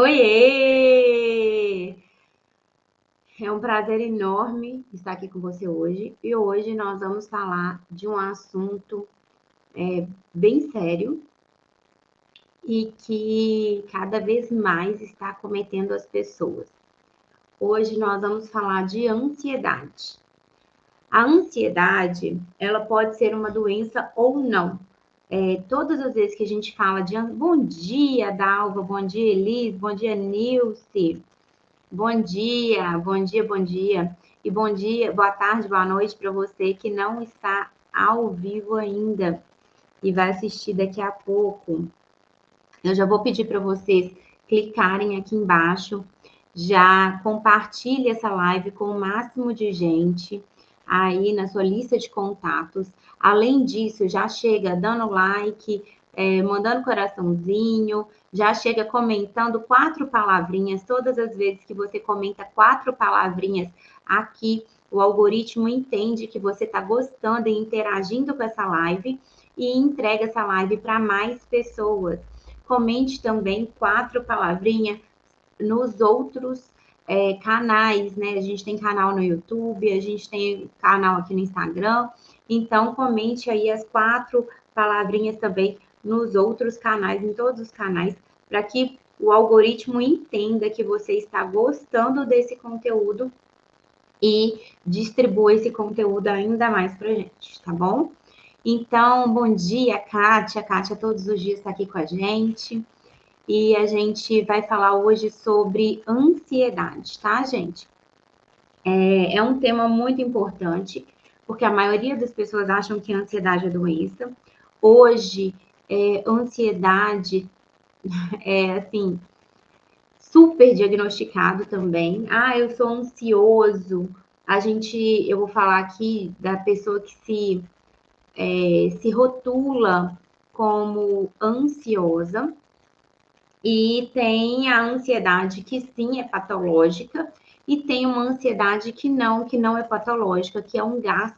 Oiê! É um prazer enorme estar aqui com você hoje. E hoje nós vamos falar de um assunto bem sério e que cada vez mais está acometendo as pessoas. Hoje nós vamos falar de ansiedade. A ansiedade, ela pode ser uma doença ou não. Todas as vezes que a gente fala de bom dia, Dalva, bom dia, Elis, bom dia, Nilce. Bom dia, bom dia, bom dia. E bom dia, boa tarde, boa noite para você que não está ao vivo ainda e vai assistir daqui a pouco. Eu já vou pedir para vocês clicarem aqui embaixo, já compartilhe essa live com o máximo de gente aí na sua lista de contatos. Além disso, já chega dando like, mandando coraçãozinho, já chega comentando 4 palavrinhas. Todas as vezes que você comenta 4 palavrinhas aqui, o algoritmo entende que você está gostando e interagindo com essa live e entrega essa live para mais pessoas. Comente também 4 palavrinhas nos outros canais, né? A gente tem canal no YouTube, a gente tem canal aqui no Instagram. Então, comente aí as 4 palavrinhas também nos outros canais, em todos os canais, para que o algoritmo entenda que você está gostando desse conteúdo e distribua esse conteúdo ainda mais para gente, tá bom? Então, bom dia, Kátia. Kátia todos os dias está aqui com a gente. E a gente vai falar hoje sobre ansiedade, tá, gente? É um tema muito importante, porque a maioria das pessoas acham que a ansiedade é doença. Hoje, ansiedade é, assim, super diagnosticado também. Ah, eu sou ansioso. Eu vou falar aqui da pessoa que se rotula como ansiosa, e tem a ansiedade que sim é patológica, e tem uma ansiedade que não é patológica, que é um gás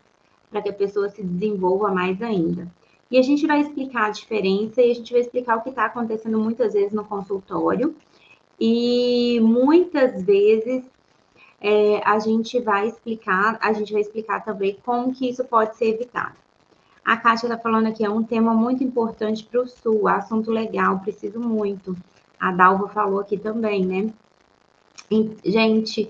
para que a pessoa se desenvolva mais ainda. E a gente vai explicar a diferença e a gente vai explicar o que está acontecendo muitas vezes no consultório. E muitas vezes a gente vai explicar também como que isso pode ser evitado. A Kátia está falando aqui, é um tema muito importante para o Sul, assunto legal, preciso muito. A Dalva falou aqui também, né? Gente,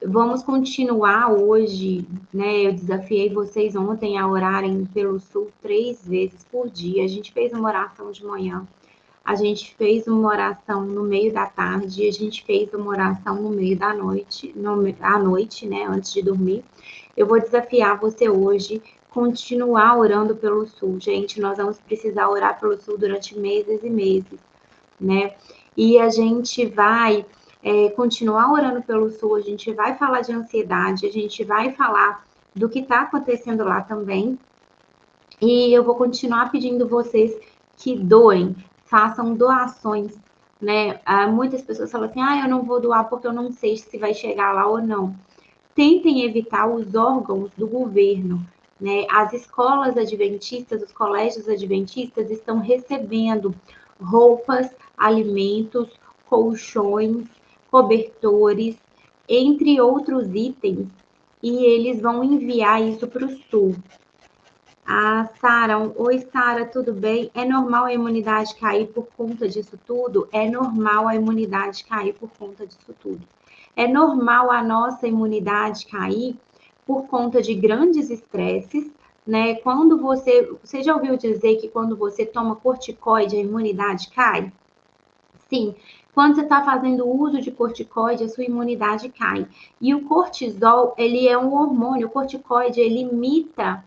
vamos continuar hoje, né? Eu desafiei vocês ontem a orarem pelo Sul 3 vezes por dia. A gente fez uma oração de manhã, a gente fez uma oração no meio da tarde, a gente fez uma oração no meio da noite, à noite, né? Antes de dormir. Eu vou desafiar você hoje continuar orando pelo Sul. Gente, nós vamos precisar orar pelo Sul durante meses e meses, né? E a gente vai continuar orando pelo Sul, a gente vai falar de ansiedade, a gente vai falar do que está acontecendo lá também. E eu vou continuar pedindo vocês que doem, façam doações, né? Muitas pessoas falam assim, eu não vou doar porque eu não sei se vai chegar lá ou não. Tentem evitar os órgãos do governo, né? As escolas adventistas, os colégios adventistas estão recebendo roupas, alimentos, colchões, cobertores, entre outros itens, e eles vão enviar isso para o Sul. Sara, oi Sara, tudo bem? É normal a imunidade cair por conta disso tudo? É normal a imunidade cair por conta disso tudo. É normal a nossa imunidade cair por conta de grandes estresses, né? Quando você já ouviu dizer que quando você toma corticoide, a imunidade cai? Sim, quando você está fazendo uso de corticoide, a sua imunidade cai. E o cortisol, ele é um hormônio, o corticoide, ele imita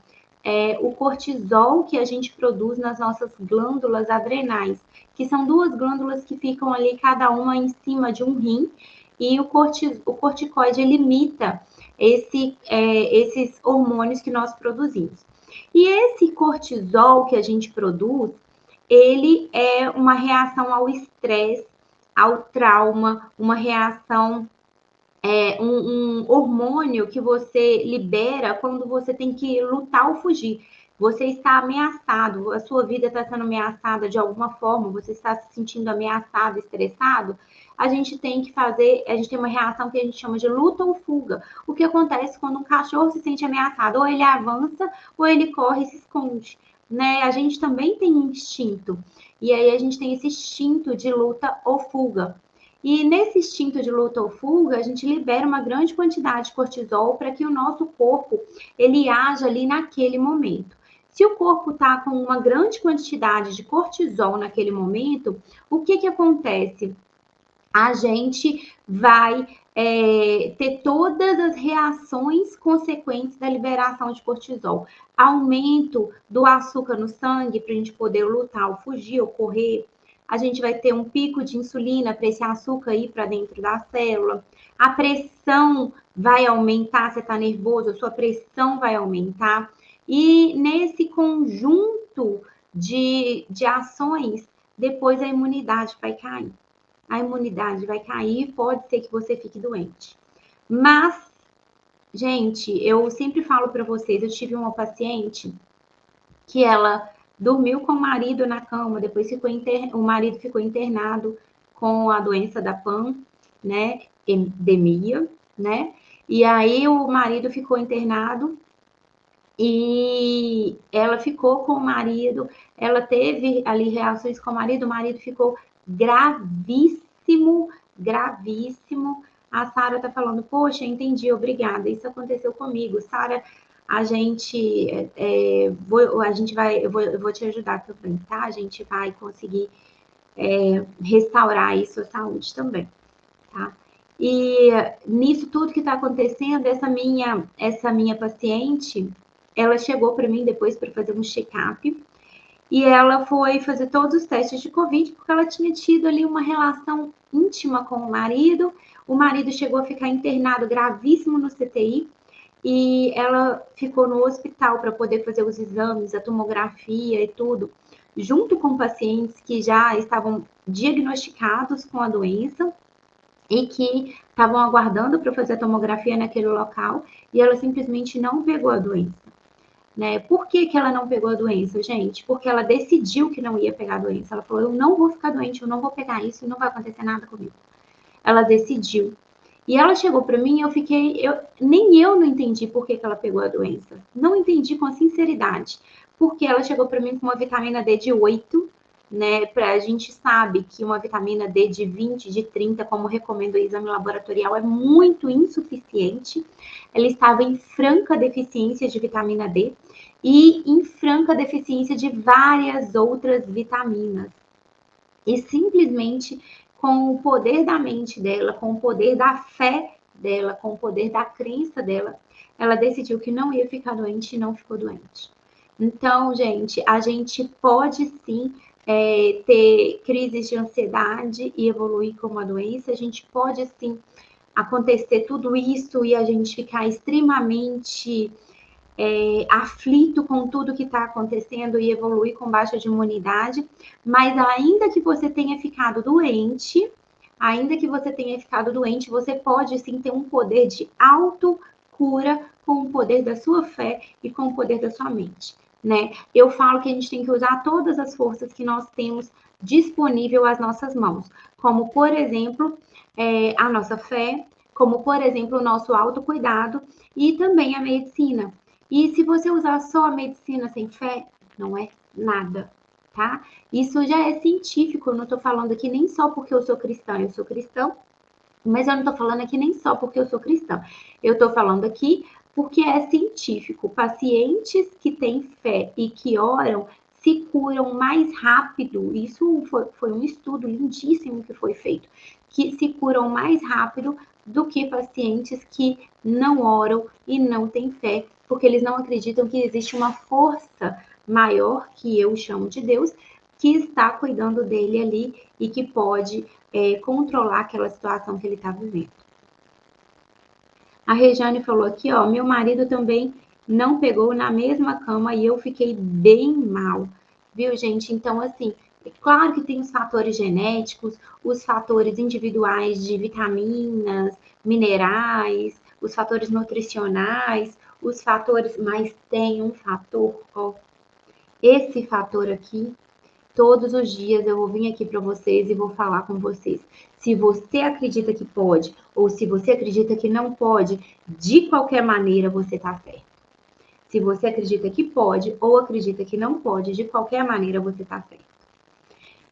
o cortisol que a gente produz nas nossas glândulas adrenais, que são 2 glândulas que ficam ali, cada uma em cima de um rim, e o corticoide ele imita esses hormônios que nós produzimos. E esse cortisol que a gente produz, ele é uma reação ao estresse, ao trauma, uma reação, um hormônio que você libera quando você tem que lutar ou fugir. você está ameaçado, a sua vida está sendo ameaçada de alguma forma, você está se sentindo ameaçado, estressado, a gente tem que fazer, a gente tem uma reação que a gente chama de luta ou fuga. O que acontece quando um cachorro se sente ameaçado? Ou ele avança, ou ele corre e se esconde, né? A gente também tem instinto. E aí a gente tem esse instinto de luta ou fuga. E nesse instinto de luta ou fuga, a gente libera uma grande quantidade de cortisol para que o nosso corpo ele haja ali naquele momento. Se o corpo está com uma grande quantidade de cortisol naquele momento, o que, que acontece? A gente vai ter todas as reações consequentes da liberação de cortisol. Aumento do açúcar no sangue para a gente poder lutar ou fugir ou correr. A gente vai ter um pico de insulina para esse açúcar ir para dentro da célula. A pressão vai aumentar, você está nervoso, a sua pressão vai aumentar. E nesse conjunto de ações, depois a imunidade vai cair. A imunidade vai cair, pode ser que você fique doente. Mas, gente, eu sempre falo para vocês, eu tive uma paciente que ela dormiu com o marido na cama, depois o marido ficou internado com a doença da PAN, né, endemia, né, e aí o marido ficou internado e ela ficou com o marido, ela teve ali reações com o marido ficou gravíssimo, gravíssimo. A Sara tá falando, poxa, entendi, obrigada, isso aconteceu comigo. Sara, a gente, eu vou te ajudar também, tá? A gente vai conseguir restaurar isso, a saúde também, tá? E nisso tudo que está acontecendo, essa minha paciente, ela chegou para mim depois para fazer um check-up e ela foi fazer todos os testes de Covid porque ela tinha tido ali uma relação íntima com o marido chegou a ficar internado gravíssimo no CTI e ela ficou no hospital para poder fazer os exames, a tomografia e tudo, junto com pacientes que já estavam diagnosticados com a doença e que estavam aguardando para fazer a tomografia naquele local e ela simplesmente não pegou a doença. Né? Por que, que ela não pegou a doença, gente? Porque ela decidiu que não ia pegar a doença. Ela falou: eu não vou ficar doente, eu não vou pegar isso, não vai acontecer nada comigo. Ela decidiu. E ela chegou para mim, nem eu não entendi por que, que ela pegou a doença. Não entendi com sinceridade. Porque ela chegou para mim com uma vitamina D de 8, né? A gente sabe que uma vitamina D de 20, de 30, como recomenda o exame laboratorial, é muito insuficiente. Ela estava em franca deficiência de vitamina D e em franca deficiência de várias outras vitaminas. E simplesmente com o poder da mente dela, com o poder da fé dela, com o poder da crença dela, ela decidiu que não ia ficar doente e não ficou doente. Então, gente, a gente pode sim ter crises de ansiedade e evoluir com uma doença, a gente pode sim acontecer tudo isso e a gente ficar extremamente aflito com tudo que está acontecendo e evoluir com baixa de imunidade, mas ainda que você tenha ficado doente, você pode sim ter um poder de autocura com o poder da sua fé e com o poder da sua mente, né? Eu falo que a gente tem que usar todas as forças que nós temos disponível às nossas mãos, como, por exemplo, a nossa fé, como, por exemplo, o nosso autocuidado e também a medicina. E se você usar só a medicina sem fé, não é nada, tá? Isso já é científico, eu não tô falando aqui nem só porque eu sou cristão, mas eu não tô falando aqui nem só porque eu sou cristão. Eu tô falando aqui porque é científico. Pacientes que têm fé e que oram se curam mais rápido. Isso foi um estudo lindíssimo que foi feito, que se curam mais rápido do que pacientes que não oram e não têm fé, porque eles não acreditam que existe uma força maior, que eu chamo de Deus, que está cuidando dele ali e que pode controlar aquela situação que ele está vivendo. A Rejane falou aqui, ó, meu marido também não pegou na mesma cama e eu fiquei bem mal, viu, gente? Então, assim, é claro que tem os fatores genéticos, os fatores individuais de vitaminas, minerais, os fatores nutricionais, os fatores, mas tem um fator, ó, esse fator aqui, todos os dias eu vou vir aqui para vocês e vou falar com vocês. Se você acredita que pode ou se você acredita que não pode, de qualquer maneira você está certo. Se você acredita que pode ou acredita que não pode, de qualquer maneira você está certo.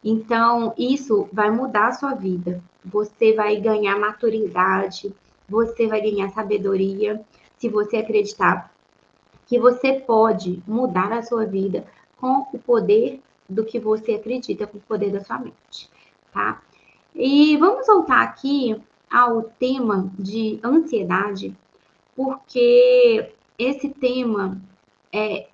Então, isso vai mudar a sua vida. Você vai ganhar maturidade, você vai ganhar sabedoria, se você acreditar que você pode mudar a sua vida com o poder do que você acredita, com o poder da sua mente, tá? E vamos voltar aqui ao tema de ansiedade, porque esse tema é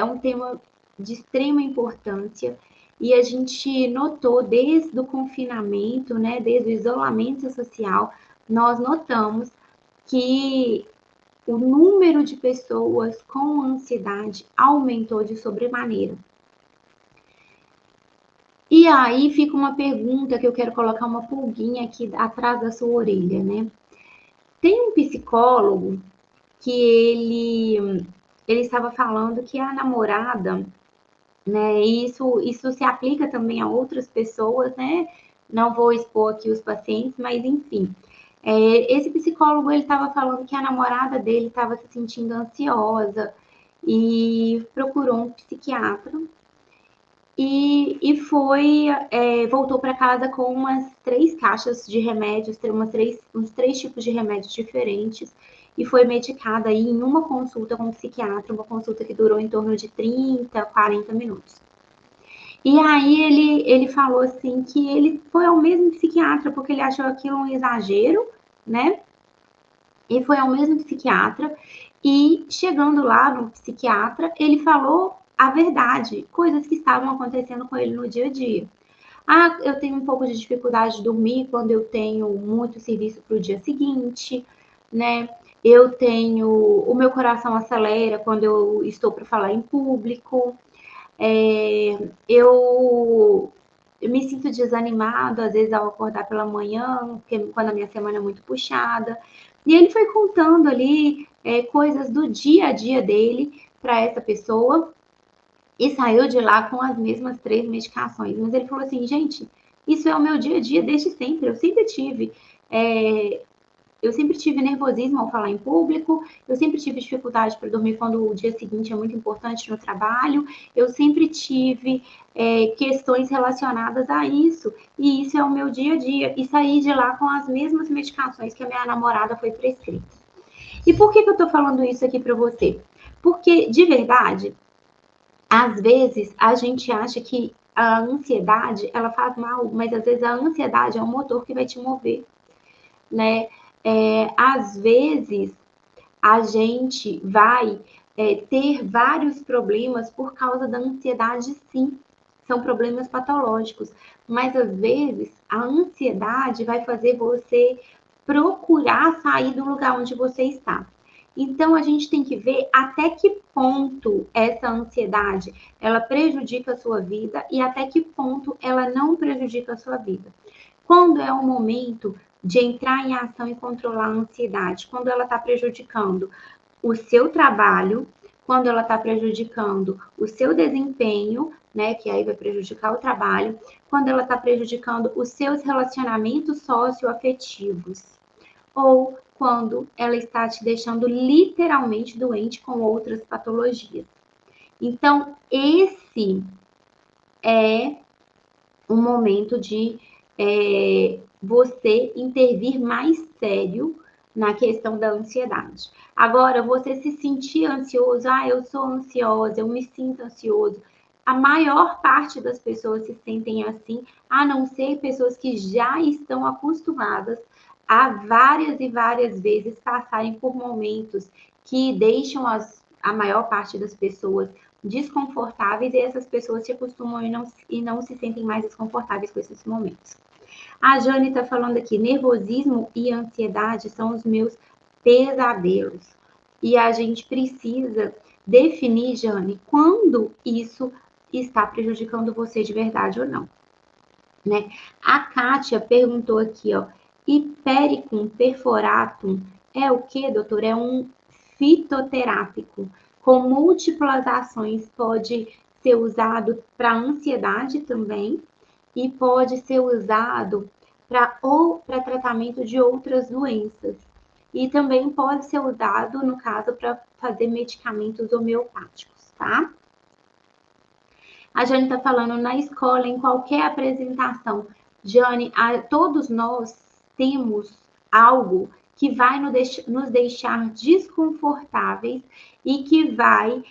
um tema de extrema importância e a gente notou desde o confinamento, né, desde o isolamento social, nós notamos que o número de pessoas com ansiedade aumentou de sobremaneira. E aí fica uma pergunta que eu quero colocar uma pulguinha aqui atrás da sua orelha, né? Tem um psicólogo que ele estava falando que a namorada, né? Isso se aplica também a outras pessoas, né? Não vou expor aqui os pacientes, mas enfim. Esse psicólogo ele estava falando que a namorada dele estava se sentindo ansiosa e procurou um psiquiatra e voltou para casa com umas 3 caixas de remédios, uns 3 tipos de remédios diferentes e foi medicada aí em uma consulta com um psiquiatra, uma consulta que durou em torno de 30, 40 minutos. E aí ele falou assim que ele foi ao mesmo psiquiatra porque ele achou aquilo um exagero, né? E foi ao mesmo psiquiatra e chegando lá no psiquiatra, ele falou a verdade, coisas que estavam acontecendo com ele no dia a dia. Ah, eu tenho um pouco de dificuldade de dormir quando eu tenho muito serviço para o dia seguinte, né? O meu coração acelera quando eu estou para falar em público. Eu me sinto desanimado, às vezes, ao acordar pela manhã, quando a minha semana é muito puxada. E ele foi contando ali coisas do dia a dia dele para essa pessoa e saiu de lá com as mesmas 3 medicações. Mas ele falou assim, gente, isso é o meu dia a dia desde sempre. Eu sempre tive nervosismo ao falar em público, eu sempre tive dificuldade para dormir quando o dia seguinte é muito importante no trabalho, eu sempre tive questões relacionadas a isso, e isso é o meu dia a dia, e saí de lá com as mesmas medicações que a minha namorada foi prescrita. E por que eu estou falando isso aqui para você? Porque, de verdade, às vezes a gente acha que a ansiedade, ela faz mal, mas às vezes a ansiedade é o motor que vai te mover, né? Às vezes a gente vai ter vários problemas por causa da ansiedade, sim. São problemas patológicos. Mas às vezes a ansiedade vai fazer você procurar sair do lugar onde você está. Então a gente tem que ver até que ponto essa ansiedade ela prejudica a sua vida e até que ponto ela não prejudica a sua vida. Quando é o momento de entrar em ação e controlar a ansiedade, quando ela está prejudicando o seu trabalho, quando ela está prejudicando o seu desempenho, né, que aí vai prejudicar o trabalho, quando ela está prejudicando os seus relacionamentos socioafetivos, ou quando ela está te deixando literalmente doente com outras patologias. Então, esse é um momento de você intervir mais sério na questão da ansiedade. Agora, você se sentir ansioso, eu sou ansiosa, eu me sinto ansioso. A maior parte das pessoas se sentem assim, a não ser pessoas que já estão acostumadas a várias e várias vezes passarem por momentos que deixam a maior parte das pessoas desconfortáveis e essas pessoas se acostumam e não se sentem mais desconfortáveis com esses momentos. A Jane está falando aqui, nervosismo e ansiedade são os meus pesadelos. E a gente precisa definir, Jane, quando isso está prejudicando você de verdade ou não. Né? A Kátia perguntou aqui, ó, Hipericum perforatum é o que, doutor? É um fitoterápico com múltiplas ações, pode ser usado para ansiedade também e pode ser usado para tratamento de outras doenças. E também pode ser usado, no caso, para fazer medicamentos homeopáticos, tá? A Jane está falando na escola, em qualquer apresentação. Jane, todos nós temos algo que vai nos deixar desconfortáveis e que vai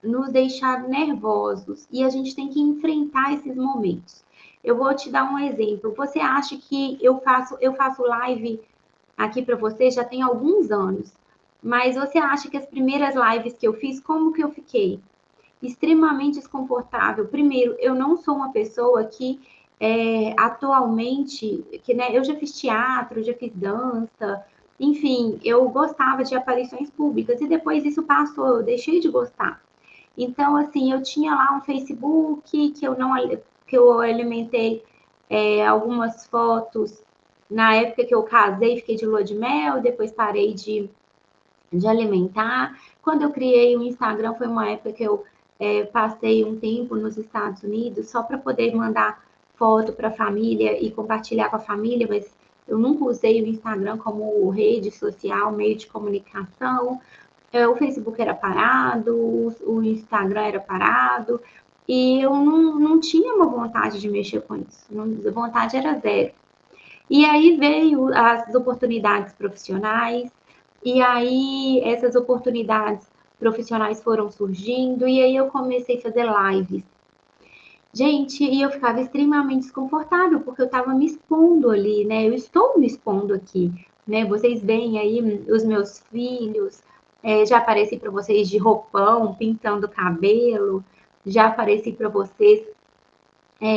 nos deixar nervosos. E a gente tem que enfrentar esses momentos. Eu vou te dar um exemplo. Você acha que eu faço live aqui para você já tem alguns anos, mas você acha que as primeiras lives que eu fiz, como que eu fiquei? Extremamente desconfortável. Primeiro, eu não sou uma pessoa que atualmente, eu já fiz teatro, já fiz dança, enfim, eu gostava de aparições públicas e depois isso passou, eu deixei de gostar. Então, assim, eu tinha lá um Facebook que eu alimentei algumas fotos na época que eu casei, fiquei de lua de mel, depois parei de alimentar. Quando eu criei o Instagram, foi uma época que eu passei um tempo nos Estados Unidos só para poder mandar foto para a família e compartilhar com a família, mas eu nunca usei o Instagram como rede social, meio de comunicação. O Facebook era parado, o Instagram era parado, e eu não tinha uma vontade de mexer com isso. A vontade era zero. E aí veio as oportunidades profissionais, e aí essas oportunidades profissionais foram surgindo, e aí eu comecei a fazer lives. Gente, e eu ficava extremamente desconfortável, porque eu estava me expondo ali, né? Eu estou me expondo aqui, né? Vocês veem aí os meus filhos, já apareci para vocês de roupão, pintando cabelo, já apareci para vocês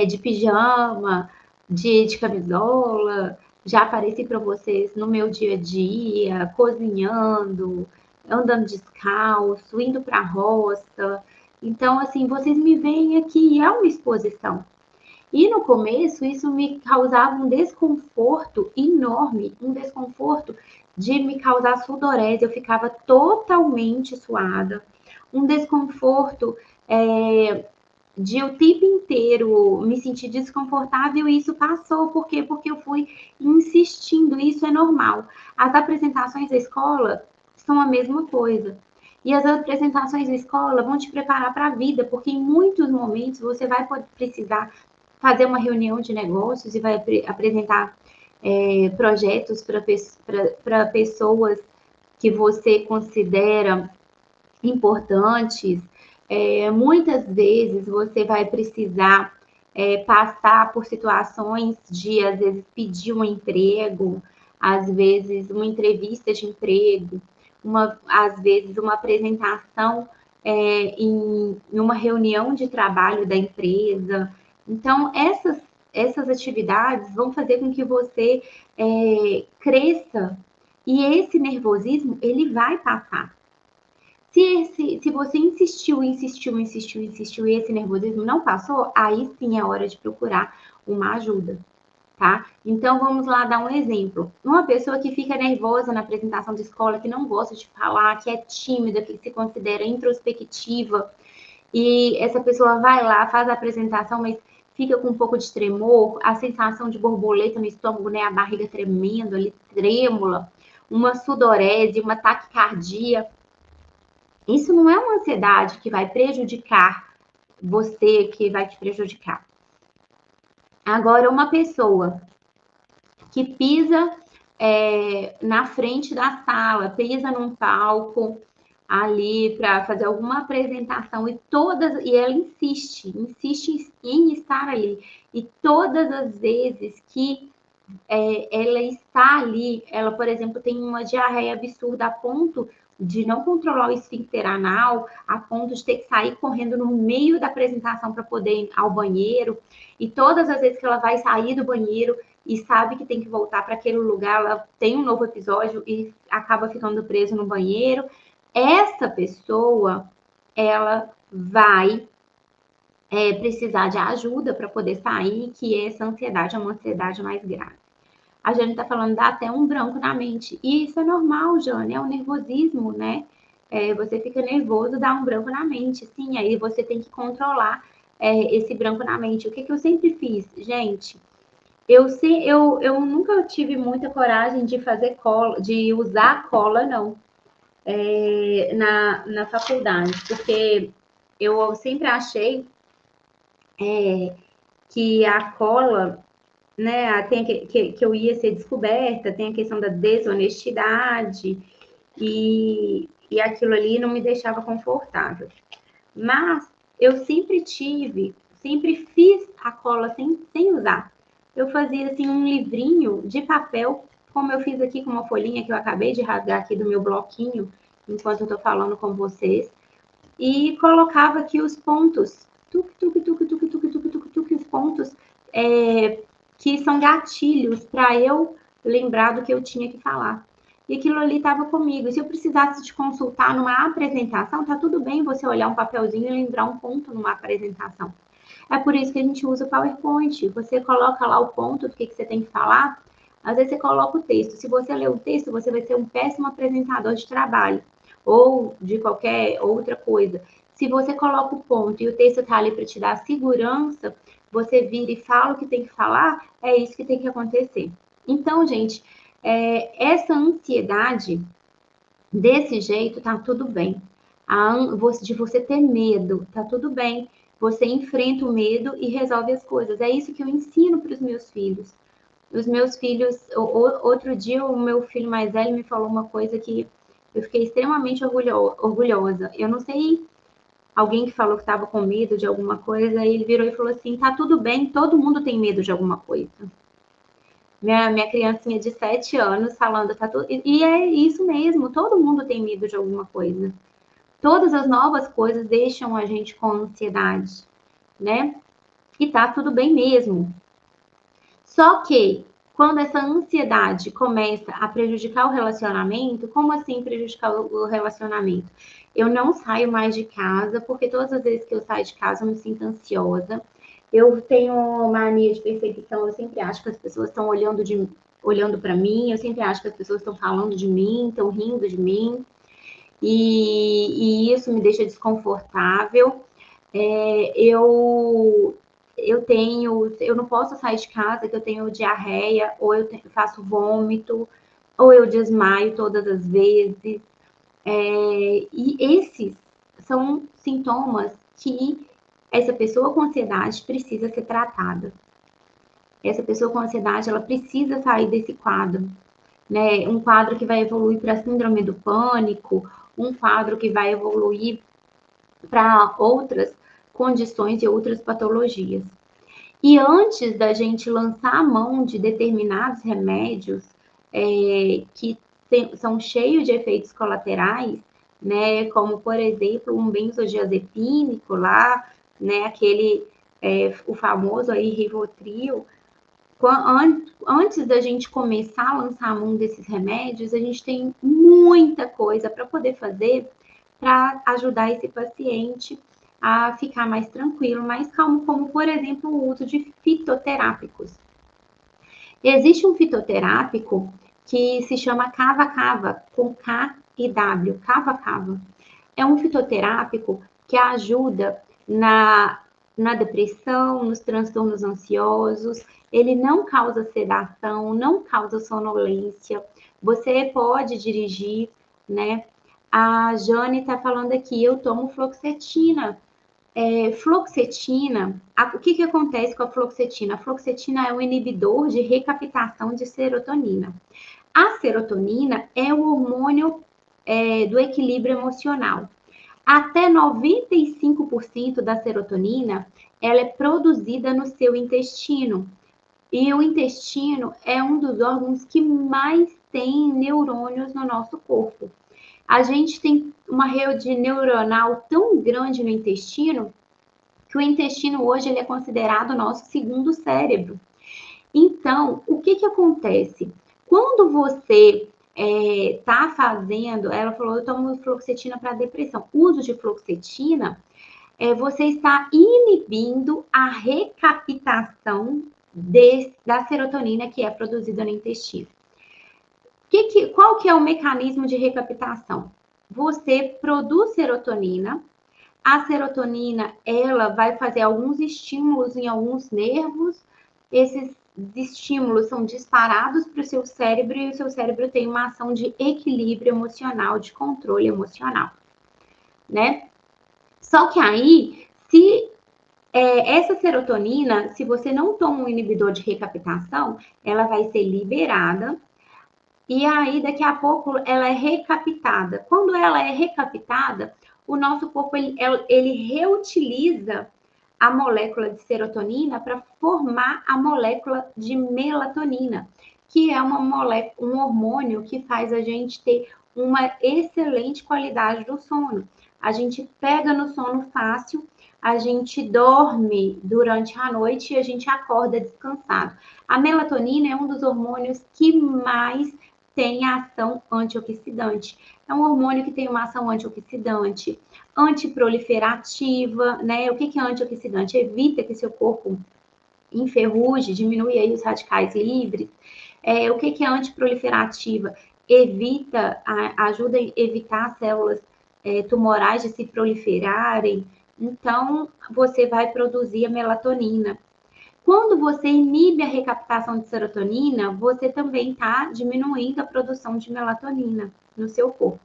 de pijama, de camisola, já apareci para vocês no meu dia a dia, cozinhando, andando descalço, indo para a roça. Então, assim, vocês me veem aqui, é uma exposição. E no começo, isso me causava um desconforto enorme, um desconforto de me causar sudorese, eu ficava totalmente suada, um desconforto de o tempo inteiro me sentir desconfortável e isso passou. Por quê? Porque eu fui insistindo, isso é normal. As apresentações da escola são a mesma coisa. E as apresentações da escola vão te preparar para a vida, porque em muitos momentos você vai precisar fazer uma reunião de negócios e vai apresentar projetos para pessoas que você considera importantes. Muitas vezes você vai precisar passar por situações de, às vezes, pedir um emprego, às vezes, uma entrevista de emprego, às vezes, uma apresentação em uma reunião de trabalho da empresa. Então, essas atividades vão fazer com que você cresça e esse nervosismo, ele vai passar. Se você insistiu e esse nervosismo não passou, aí sim é hora de procurar uma ajuda, tá? Então, vamos lá dar um exemplo. Uma pessoa que fica nervosa na apresentação de escola, que não gosta de falar, que é tímida, que se considera introspectiva, e essa pessoa vai lá, faz a apresentação, mas fica com um pouco de tremor, a sensação de borboleta no estômago, né? A barriga tremendo ali, trêmula, uma sudorese, uma taquicardia. Isso não é uma ansiedade que vai prejudicar você, que vai te prejudicar. Agora, uma pessoa que pisa na frente da sala, pisa num palco ali para fazer alguma apresentação e ela insiste em estar ali. E todas as vezes que ela está ali, ela, por exemplo, tem uma diarreia absurda a ponto de não controlar o esfíncter anal, a ponto de ter que sair correndo no meio da apresentação para poder ir ao banheiro. E todas as vezes que ela vai sair do banheiro e sabe que tem que voltar para aquele lugar, ela tem um novo episódio e acaba ficando preso no banheiro. Essa pessoa, ela vai precisar de ajuda para poder sair, que essa ansiedade é uma ansiedade mais grave. A Jane está falando, dá até um branco na mente. E isso é normal, Jane, é o nervosismo, né? você fica nervoso, dá um branco na mente. Sim, aí você tem que controlar esse branco na mente. O que eu sempre fiz? Gente, eu nunca tive muita coragem de fazer cola, de usar cola, não, na faculdade, porque eu sempre achei que a cola, né, tem que eu ia ser descoberta, tem a questão da desonestidade, e aquilo ali não me deixava confortável. Mas eu sempre fiz a cola sem usar. Eu fazia assim um livrinho de papel, como eu fiz aqui com uma folhinha que eu acabei de rasgar aqui do meu bloquinho, enquanto eu estou falando com vocês, e colocava aqui os pontos, os pontos que são gatilhos para eu lembrar do que eu tinha que falar. E aquilo ali estava comigo. E se eu precisasse te consultar numa apresentação, tá tudo bem você olhar um papelzinho e lembrar um ponto numa apresentação. É por isso que a gente usa o PowerPoint. Você coloca lá o ponto do que você tem que falar. Às vezes você coloca o texto. Se você ler o texto, você vai ser um péssimo apresentador de trabalho ou de qualquer outra coisa. Se você coloca o ponto e o texto está ali para te dar segurança, você vira e fala o que tem que falar, é isso que tem que acontecer. Então, gente, essa ansiedade, desse jeito, tá tudo bem. De você ter medo, tá tudo bem. Você enfrenta o medo e resolve as coisas. É isso que eu ensino para os meus filhos. Os meus filhos, outro dia, o meu filho mais velho me falou uma coisa que eu fiquei extremamente orgulhosa. Eu não sei, alguém que falou que estava com medo de alguma coisa, e ele virou e falou assim: tá tudo bem, todo mundo tem medo de alguma coisa. Minha criancinha de 7 anos falando, tá tudo. E é isso mesmo, todo mundo tem medo de alguma coisa. Todas as novas coisas deixam a gente com ansiedade, né? E tá tudo bem mesmo. Só que quando essa ansiedade começa a prejudicar o relacionamento, como assim prejudicar o relacionamento? Eu não saio mais de casa, porque todas as vezes que eu saio de casa eu me sinto ansiosa. Eu tenho mania de perseguição, eu sempre acho que as pessoas estão olhando para mim, eu sempre acho que as pessoas estão falando de mim, estão rindo de mim, e isso me deixa desconfortável. Eu não posso sair de casa que eu tenho diarreia, ou faço vômito, ou eu desmaio todas as vezes. E esses são sintomas que essa pessoa com ansiedade precisa ser tratada. Essa pessoa com ansiedade, ela precisa sair desse quadro, né? Um quadro que vai evoluir para a síndrome do pânico, um quadro que vai evoluir para outras condições e outras patologias. E antes da gente lançar a mão de determinados remédios que são cheios de efeitos colaterais, né, como, por exemplo, um benzodiazepínico lá, né, o famoso aí Rivotril, antes da gente começar a lançar a mão desses remédios, a gente tem muita coisa para poder fazer para ajudar esse paciente a ficar mais tranquilo, mais calmo, como, por exemplo, o uso de fitoterápicos. Existe um fitoterápico que se chama Kava-Kava, com K e W, Kava-Kava. É um fitoterápico que ajuda na depressão, nos transtornos ansiosos. Ele não causa sedação, não causa sonolência. Você pode dirigir, né? A Jane está falando aqui, eu tomo fluoxetina. Fluoxetina, o que acontece com a fluoxetina? A fluoxetina é um inibidor de recaptação de serotonina. A serotonina é o hormônio do equilíbrio emocional. Até 95% da serotonina, ela é produzida no seu intestino. E o intestino é um dos órgãos que mais tem neurônios no nosso corpo. A gente tem uma rede neuronal tão grande no intestino que o intestino hoje ele é considerado o nosso segundo cérebro. Então, o que acontece? Quando você está fazendo, ela falou, eu tomo fluoxetina para depressão. O uso de fluoxetina, você está inibindo a recaptação da serotonina que é produzida no intestino. Qual que é o mecanismo de recaptação? você produz serotonina. A serotonina, ela vai fazer alguns estímulos em alguns nervos. Esses estímulos são disparados para o seu cérebro e o seu cérebro tem uma ação de equilíbrio emocional, de controle emocional, né? Só que aí, se essa serotonina, se você não toma um inibidor de recaptação, ela vai ser liberada e aí daqui a pouco ela é recaptada. Quando ela é recaptada, o nosso corpo ele reutiliza a molécula de serotonina para formar a molécula de melatonina, que é um hormônio que faz a gente ter uma excelente qualidade do sono. A gente pega no sono fácil, a gente dorme durante a noite e a gente acorda descansado. A melatonina é um dos hormônios que mais tem ação antioxidante. É um hormônio que tem uma ação antioxidante, antiproliferativa, né? O que é antioxidante? Evita que seu corpo enferruje, diminui aí os radicais livres. O que é antiproliferativa? Ajuda a evitar células tumorais de se proliferarem. Então, você vai produzir a melatonina. Quando você inibe a recaptação de serotonina, você também está diminuindo a produção de melatonina no seu corpo.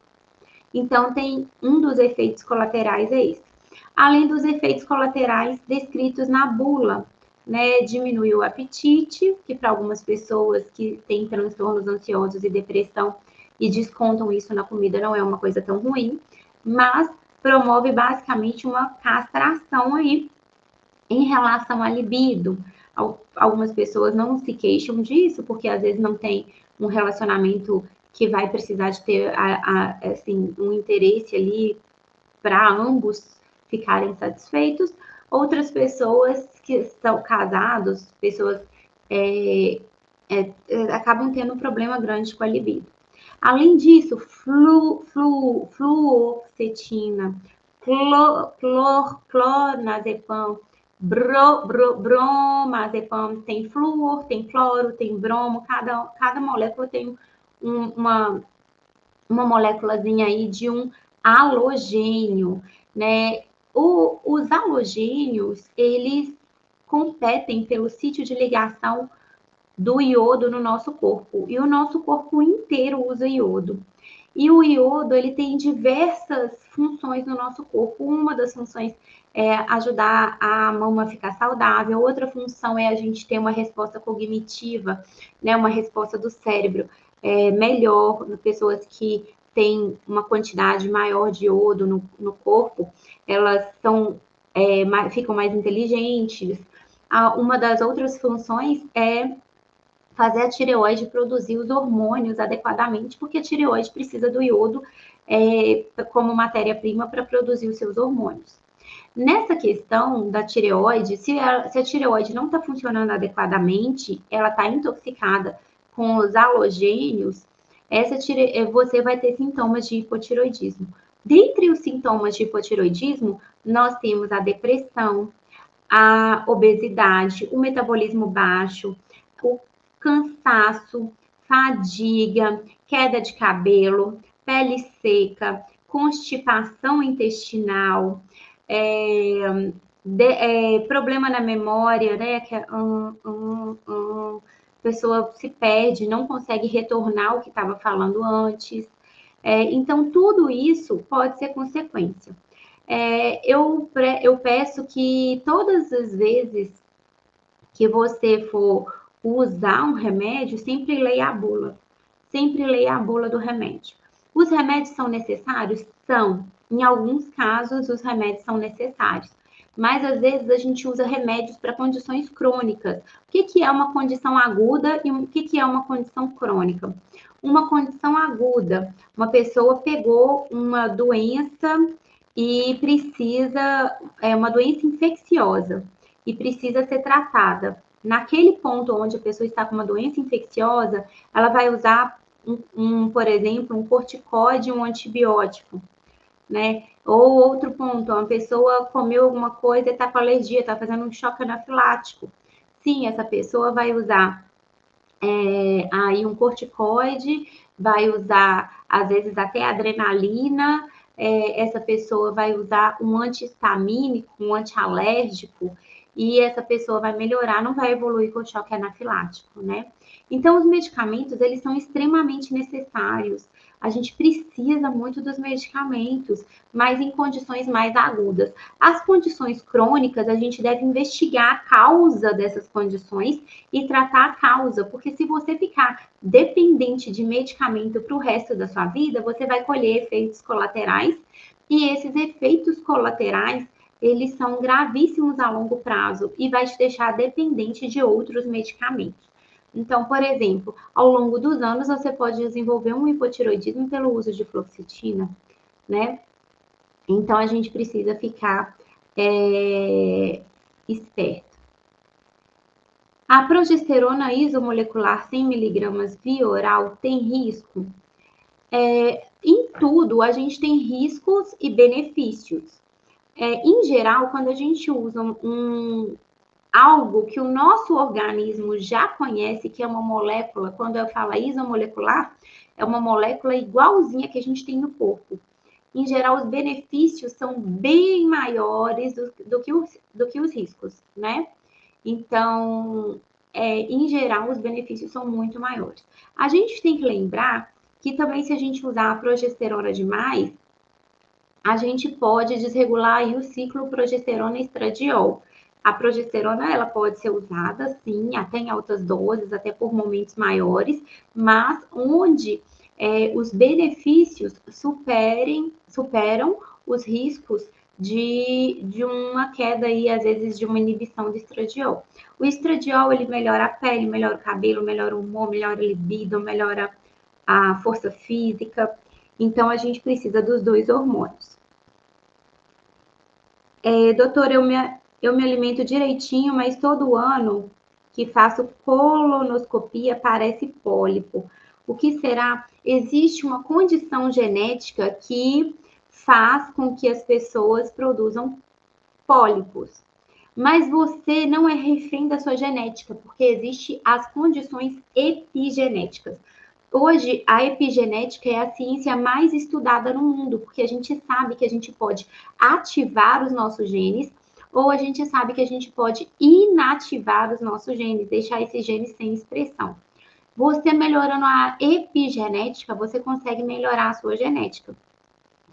Então, tem um dos efeitos colaterais é esse. Além dos efeitos colaterais descritos na bula, né? Diminui o apetite, que para algumas pessoas que têm transtornos ansiosos e depressão e descontam isso na comida não é uma coisa tão ruim, mas promove basicamente uma castração aí em relação à libido. Algumas pessoas não se queixam disso, porque às vezes não tem um relacionamento que vai precisar de ter assim, um interesse ali para ambos ficarem satisfeitos. Outras pessoas que estão casados, pessoas acabam tendo um problema grande com a libido. Além disso, fluoxetina, clonazepam, bromazepam, tem flúor, tem cloro, tem bromo, cada molécula tem uma moléculazinha aí de um halogênio, né? Os halogênios, eles competem pelo sítio de ligação do iodo no nosso corpo, e o nosso corpo inteiro usa iodo. E o iodo, ele tem diversas funções no nosso corpo. Uma das funções é ajudar a mama a ficar saudável, outra função é a gente ter uma resposta cognitiva, né, uma resposta do cérebro melhor. Pessoas que têm uma quantidade maior de iodo no corpo, elas ficam mais inteligentes. Uma das outras funções é fazer a tireoide produzir os hormônios adequadamente, porque a tireoide precisa do iodo como matéria-prima para produzir os seus hormônios. Nessa questão da tireoide, se a tireoide não está funcionando adequadamente, ela está intoxicada com os halogênios, você vai ter sintomas de hipotireoidismo. Dentre os sintomas de hipotireoidismo, nós temos a depressão, a obesidade, o metabolismo baixo, o cansaço, fadiga, queda de cabelo, pele seca, constipação intestinal, problema na memória, né? Que a pessoa se perde, não consegue retornar o que estava falando antes. Então, tudo isso pode ser consequência. Eu peço que todas as vezes que você for usar um remédio, sempre leia a bula. Sempre leia a bula do remédio. Os remédios são necessários? São. Em alguns casos, os remédios são necessários. Mas, às vezes, a gente usa remédios para condições crônicas. O que é uma condição aguda e o que é uma condição crônica? Uma condição aguda, uma pessoa pegou uma doença e precisa, uma doença infecciosa e precisa ser tratada. Naquele ponto onde a pessoa está com uma doença infecciosa, ela vai usar, por exemplo, um corticóide, um antibiótico, né? Ou outro ponto, uma pessoa comeu alguma coisa e está com alergia, está fazendo um choque anafilático. Sim, essa pessoa vai usar aí um corticoide, vai usar, às vezes, até adrenalina, essa pessoa vai usar um anti-histamínico, um antialérgico, e essa pessoa vai melhorar, não vai evoluir com choque anafilático, né? Então, os medicamentos, eles são extremamente necessários. A gente precisa muito dos medicamentos, mas em condições mais agudas. As condições crônicas, a gente deve investigar a causa dessas condições e tratar a causa, porque se você ficar dependente de medicamento para o resto da sua vida, você vai colher efeitos colaterais, e esses efeitos colaterais, eles são gravíssimos a longo prazo e vai te deixar dependente de outros medicamentos. Então, por exemplo, ao longo dos anos, você pode desenvolver um hipotiroidismo pelo uso de fluoxetina, né? Então, a gente precisa ficar esperto. A progesterona isomolecular 100 mg via oral tem risco? Em tudo, a gente tem riscos e benefícios. Em geral, quando a gente usa algo que o nosso organismo já conhece, que é uma molécula, quando eu falo isomolecular, é uma molécula igualzinha que a gente tem no corpo. Em geral, os benefícios são bem maiores do que os riscos, né? Então, em geral, os benefícios são muito maiores. A gente tem que lembrar que também, se a gente usar a progesterona demais, a gente pode desregular aí o ciclo progesterona-estradiol. A progesterona, ela pode ser usada, sim, até em altas doses, até por momentos maiores, mas onde os benefícios superam os riscos de uma queda aí, às vezes, de uma inibição do estradiol. O estradiol, ele melhora a pele, melhora o cabelo, melhora o humor, melhora a libido, melhora a força física. Então, a gente precisa dos dois hormônios. Doutor, eu me alimento direitinho, mas todo ano que faço colonoscopia parece pólipo. O que será? Existe uma condição genética que faz com que as pessoas produzam pólipos. Mas você não é refém da sua genética, porque existem as condições epigenéticas. Hoje, a epigenética é a ciência mais estudada no mundo, porque a gente sabe que a gente pode ativar os nossos genes, ou a gente sabe que a gente pode inativar os nossos genes, deixar esses genes sem expressão. Você melhorando a epigenética, você consegue melhorar a sua genética.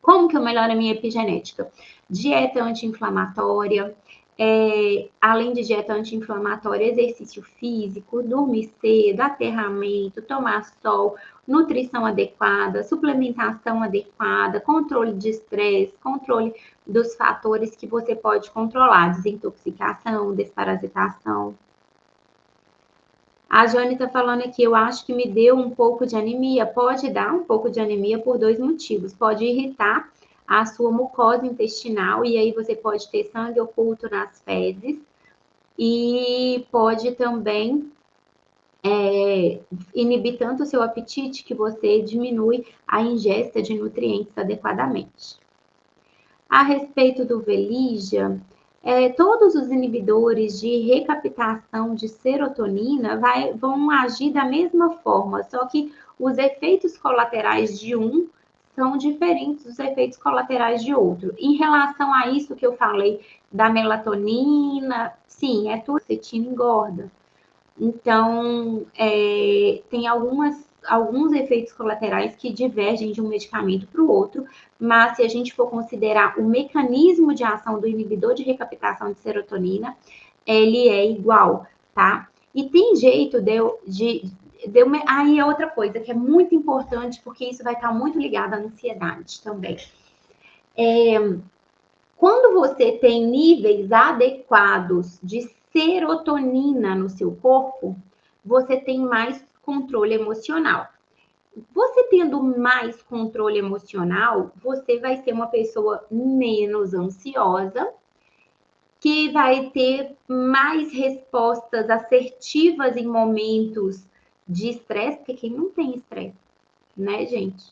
Como que eu melhoro a minha epigenética? Dieta anti-inflamatória, além de dieta anti-inflamatória, exercício físico, dormir cedo, aterramento, tomar sol, nutrição adequada, suplementação adequada, controle de estresse, controle dos fatores que você pode controlar, desintoxicação, desparasitação. A Jane está falando aqui, eu acho que me deu um pouco de anemia. Pode dar um pouco de anemia por dois motivos. Pode irritar a sua mucosa intestinal e aí você pode ter sangue oculto nas fezes. E pode também inibir tanto o seu apetite que você diminui a ingesta de nutrientes adequadamente. A respeito do Veligia, todos os inibidores de recaptação de serotonina vão agir da mesma forma, só que os efeitos colaterais de um são diferentes dos efeitos colaterais de outro. Em relação a isso que eu falei da melatonina, sim, tudo, cetina engorda. Então, tem alguns efeitos colaterais que divergem de um medicamento para o outro, mas se a gente for considerar o mecanismo de ação do inibidor de recaptação de serotonina, ele é igual, tá? E tem jeito aí é outra coisa que é muito importante, porque isso vai estar muito ligado à ansiedade também. Quando você tem níveis adequados de serotonina no seu corpo, você tem mais controle emocional. Você tendo mais controle emocional, você vai ser uma pessoa menos ansiosa, que vai ter mais respostas assertivas em momentos de estresse, porque quem não tem estresse, né, gente?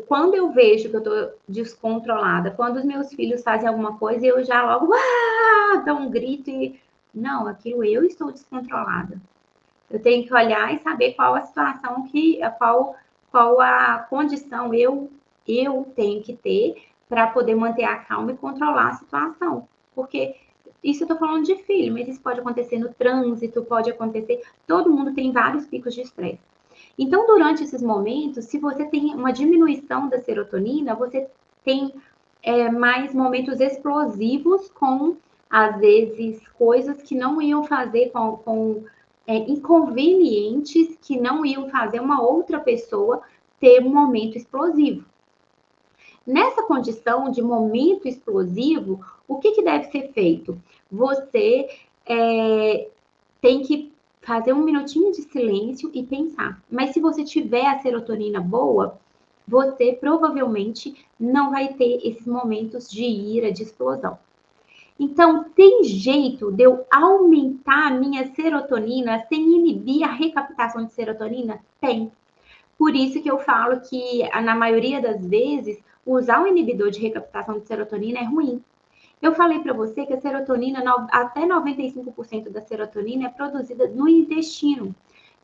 Quando eu vejo que eu tô descontrolada, quando os meus filhos fazem alguma coisa, eu já logo dou um grito e não, aquilo eu estou descontrolada. Eu tenho que olhar e saber qual a situação qual a condição eu tenho que ter para poder manter a calma e controlar a situação. Porque isso eu estou falando de filho, mas isso pode acontecer no trânsito, pode acontecer. Todo mundo tem vários picos de estresse. Então, durante esses momentos, se você tem uma diminuição da serotonina, você tem mais momentos explosivos com, às vezes, coisas que não iam fazer com inconvenientes que não iam fazer uma outra pessoa ter um momento explosivo. Nessa condição de momento explosivo, o que deve ser feito? Você tem que fazer um minutinho de silêncio e pensar. Mas se você tiver a serotonina boa, você provavelmente não vai ter esses momentos de ira, de explosão. Então, tem jeito de eu aumentar a minha serotonina sem inibir a recaptação de serotonina? Tem. Por isso que eu falo que, na maioria das vezes, usar um inibidor de recaptação de serotonina é ruim. Eu falei para você que a serotonina, até 95% da serotonina é produzida no intestino.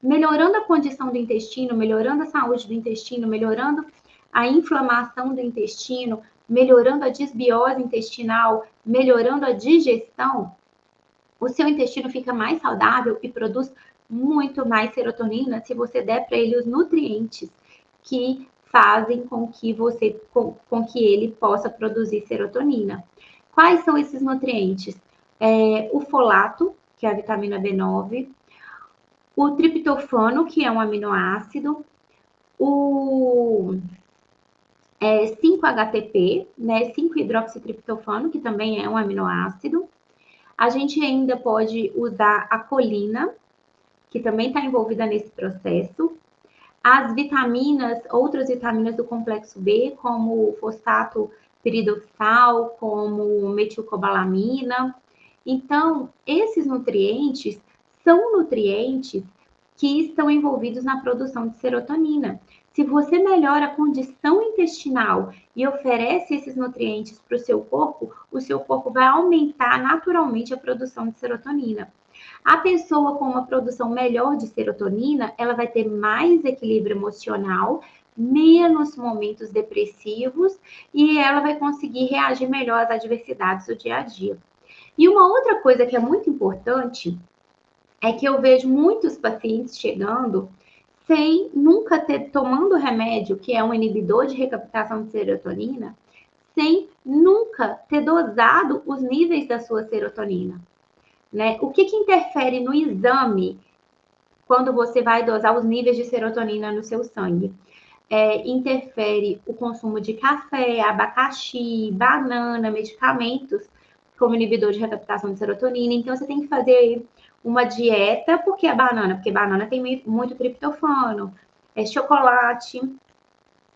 Melhorando a condição do intestino, melhorando a saúde do intestino, melhorando a inflamação do intestino, melhorando a desbiose intestinal, melhorando a digestão, o seu intestino fica mais saudável e produz muito mais serotonina se você der para ele os nutrientes que fazem com que ele possa produzir serotonina. Quais são esses nutrientes? O folato, que é a vitamina B9, o triptofano, que é um aminoácido, o 5-HTP, né, 5-hidroxitriptofano, que também é um aminoácido. A gente ainda pode usar a colina, que também está envolvida nesse processo. As vitaminas, outras vitaminas do complexo B, como o fosfato piridoxal, como metilcobalamina. Então, esses nutrientes são nutrientes que estão envolvidos na produção de serotonina. Se você melhora a condição intestinal e oferece esses nutrientes para o seu corpo vai aumentar naturalmente a produção de serotonina. A pessoa com uma produção melhor de serotonina, ela vai ter mais equilíbrio emocional, menos momentos depressivos e ela vai conseguir reagir melhor às adversidades do dia a dia. E uma outra coisa que é muito importante é que eu vejo muitos pacientes chegando sem nunca ter tomando remédio, que é um inibidor de recaptação de serotonina, sem nunca ter dosado os níveis da sua serotonina. Né? O que interfere no exame quando você vai dosar os níveis de serotonina no seu sangue? Interfere o consumo de café, abacaxi, banana, medicamentos como inibidor de recaptação de serotonina. Então, você tem que fazer uma dieta. Por que a banana? Porque banana tem muito triptofano, chocolate,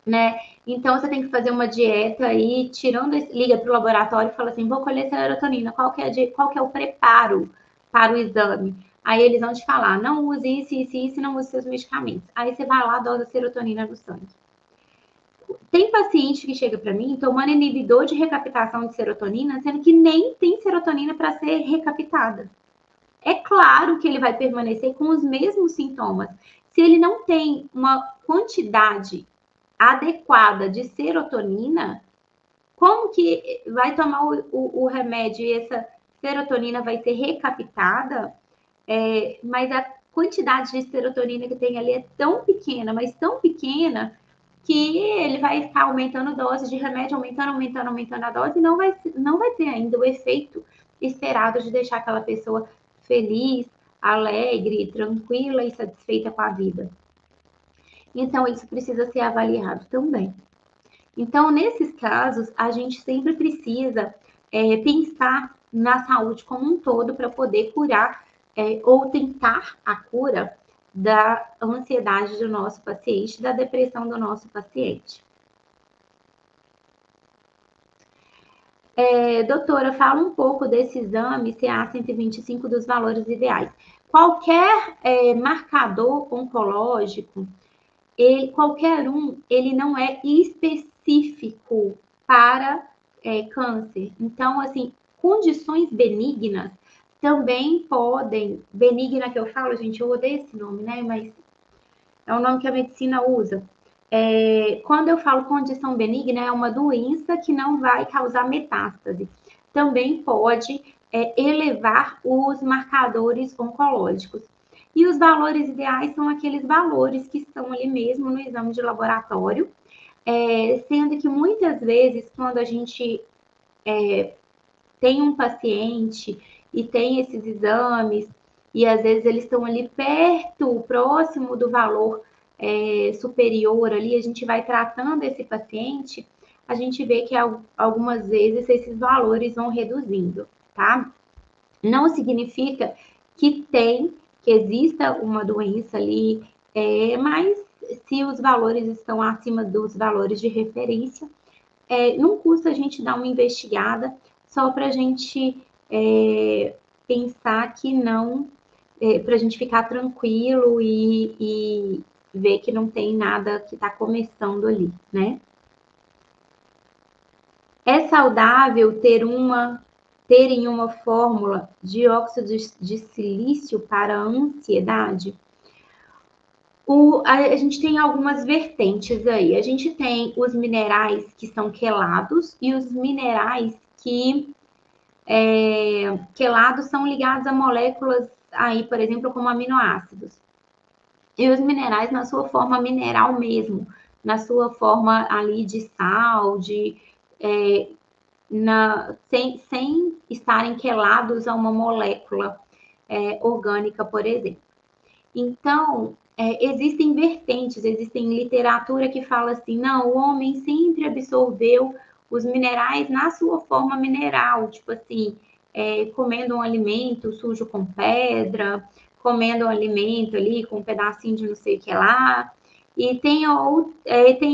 né? Então, você tem que fazer uma dieta aí, liga para o laboratório e fala assim, vou colher serotonina, qual que é o preparo para o exame? Aí eles vão te falar, não use isso, não use seus medicamentos. Aí você vai lá, dosa serotonina no sangue. Tem paciente que chega para mim tomando inibidor de recaptação de serotonina, sendo que nem tem serotonina para ser recaptada. É claro que ele vai permanecer com os mesmos sintomas. Se ele não tem uma quantidade adequada de serotonina, como que vai tomar o remédio e essa serotonina vai ser recaptada? Mas a quantidade de serotonina que tem ali é tão pequena, mas tão pequena, que ele vai ficar aumentando dose de remédio, aumentando a dose, e não vai ter ainda o efeito esperado de deixar aquela pessoa feliz, alegre, tranquila e satisfeita com a vida. Então, isso precisa ser avaliado também. Então, nesses casos, a gente sempre precisa pensar na saúde como um todo para poder curar ou tentar a cura da ansiedade do nosso paciente, da depressão do nosso paciente. Doutora, fala um pouco desse exame CA-125 dos valores ideais. Qualquer marcador oncológico, qualquer um, ele não é específico para câncer. Então, assim, condições benignas também podem, benigna que eu falo, gente, eu odeio esse nome, né? Mas é o nome que a medicina usa. Quando eu falo condição benigna, é uma doença que não vai causar metástase. Também pode elevar os marcadores oncológicos. E os valores ideais são aqueles valores que estão ali mesmo no exame de laboratório, sendo que muitas vezes, quando a gente tem um paciente e tem esses exames, e às vezes eles estão ali perto, próximo do valor superior ali, a gente vai tratando esse paciente, a gente vê que algumas vezes esses valores vão reduzindo, tá? Não significa que exista uma doença ali, mas se os valores estão acima dos valores de referência, não custa a gente dar uma investigada só para a gente pensar que não, para a gente ficar tranquilo e ver que não tem nada que está começando ali, né? É saudável ter em uma fórmula dióxido de silício para a ansiedade? A gente tem algumas vertentes aí. A gente tem os minerais que são quelados e os minerais que quelados são ligados a moléculas aí, por exemplo, como aminoácidos. E os minerais na sua forma mineral mesmo, na sua forma ali de sal, sem estarem quelados a uma molécula orgânica, por exemplo. Então, existem vertentes, existem literatura que fala assim, não, o homem sempre absorveu os minerais na sua forma mineral, tipo assim, comendo um alimento sujo com pedra, comendo um alimento ali com um pedacinho de não sei o que lá. E tem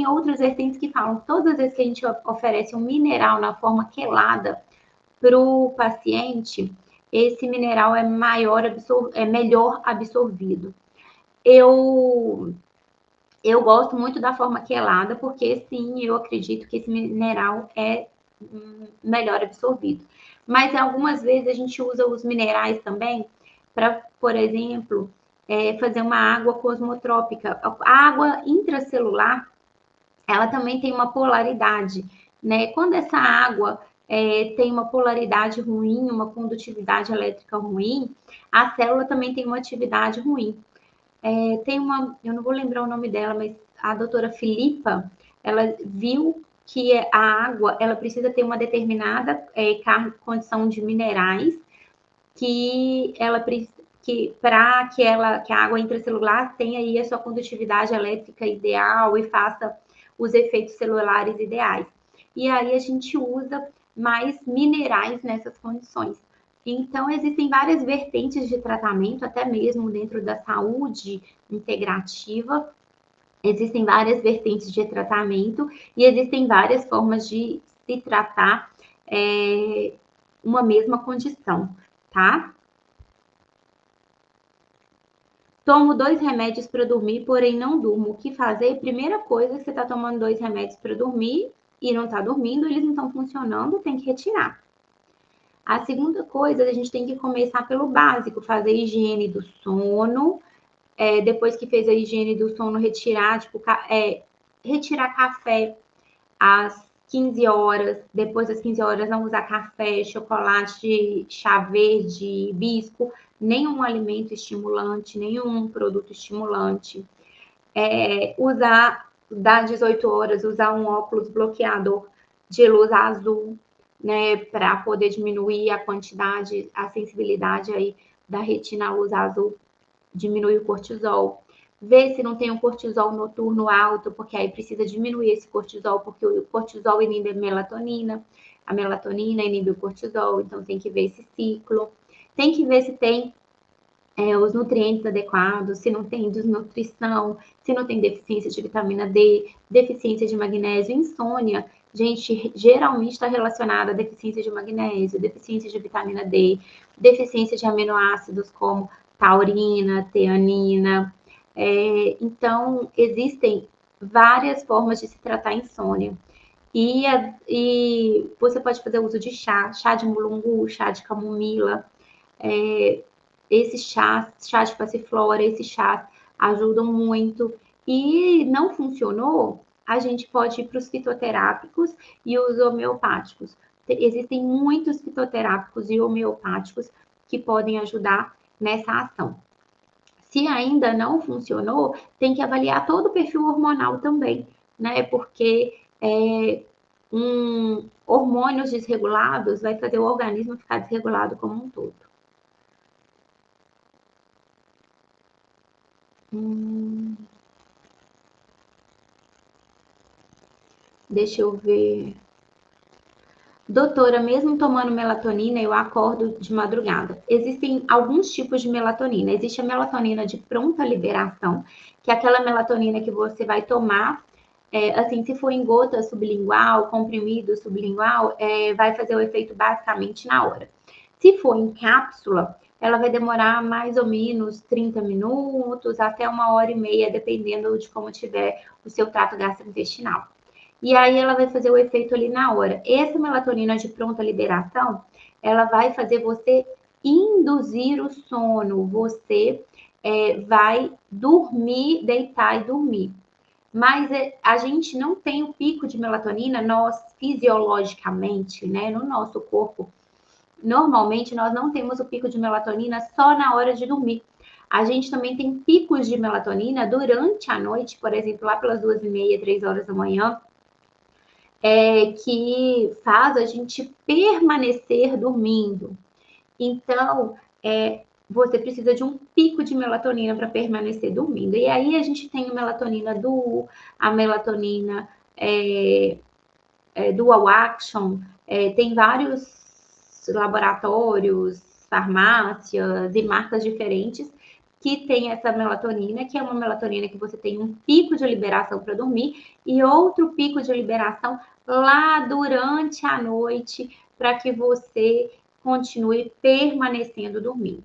outras vertentes que falam, todas as vezes que a gente oferece um mineral na forma quelada para o paciente, esse mineral é melhor absorvido. Eu gosto muito da forma quelada, porque sim, eu acredito que esse mineral é melhor absorvido. Mas algumas vezes a gente usa os minerais também para, por exemplo, fazer uma água cosmotrópica. A água intracelular, ela também tem uma polaridade, né? Quando essa água tem uma polaridade ruim, uma condutividade elétrica ruim, a célula também tem uma atividade ruim. Tem eu não vou lembrar o nome dela, mas a doutora Filipa, ela viu que a água, ela precisa ter uma determinada condição de minerais que ela para que a água intracelular tenha aí a sua condutividade elétrica ideal e faça os efeitos celulares ideais. E aí a gente usa mais minerais nessas condições. Então, existem várias vertentes de tratamento, até mesmo dentro da saúde integrativa, existem várias vertentes de tratamento e existem várias formas de se tratar uma mesma condição, tá? Tomo 2 remédios para dormir, porém não durmo. O que fazer? Primeira coisa, você está tomando 2 remédios para dormir e não está dormindo, eles não estão funcionando, tem que retirar. A segunda coisa, a gente tem que começar pelo básico, fazer higiene do sono. Depois que fez a higiene do sono, retirar café às 15 horas. Depois das 15 horas, não usar café, chocolate, chá verde, hibisco, nenhum alimento estimulante, nenhum produto estimulante. Das 18 horas, usar um óculos bloqueador de luz azul, né, para poder diminuir a quantidade, a sensibilidade aí da retina à luz azul, diminuir o cortisol. Ver se não tem um cortisol noturno alto, porque aí precisa diminuir esse cortisol, porque o cortisol inibe a melatonina inibe o cortisol, então tem que ver esse ciclo. Tem que ver se tem os nutrientes adequados, se não tem desnutrição, se não tem deficiência de vitamina D, deficiência de magnésio, insônia. Gente, geralmente está relacionada a deficiência de magnésio, deficiência de vitamina D, deficiência de aminoácidos como taurina, teanina. Então, existem várias formas de se tratar insônia. E você pode fazer uso de chá de mulungu, chá de camomila, esses chás de passiflora, esses chás ajudam muito. E não funcionou, a gente pode ir para os fitoterápicos e os homeopáticos. Existem muitos fitoterápicos e homeopáticos que podem ajudar nessa ação. Se ainda não funcionou, tem que avaliar todo o perfil hormonal também, né? Porque hormônios desregulados vai fazer o organismo ficar desregulado como um todo. Deixa eu ver. Doutora, mesmo tomando melatonina, eu acordo de madrugada. Existem alguns tipos de melatonina. Existe a melatonina de pronta liberação, que é aquela melatonina que você vai tomar, assim, se for em gota sublingual, comprimido sublingual, vai fazer o efeito basicamente na hora. Se for em cápsula, ela vai demorar mais ou menos 30 minutos até 1h30, dependendo de como tiver o seu trato gastrointestinal. E aí ela vai fazer o efeito ali na hora. Essa melatonina de pronta liberação, ela vai fazer você induzir o sono. Você vai dormir, deitar e dormir. Mas a gente não tem o pico de melatonina, nós fisiologicamente, né, no nosso corpo. Normalmente nós não temos o pico de melatonina só na hora de dormir. A gente também tem picos de melatonina durante a noite, por exemplo, lá pelas 2h30, 3h da manhã, que faz a gente permanecer dormindo. Então, você precisa de um pico de melatonina para permanecer dormindo. E aí a gente tem a melatonina a melatonina Dual Action, tem vários laboratórios, farmácias e marcas diferentes que tem essa melatonina, que é uma melatonina que você tem um pico de liberação para dormir e outro pico de liberação lá durante a noite para que você continue permanecendo dormindo.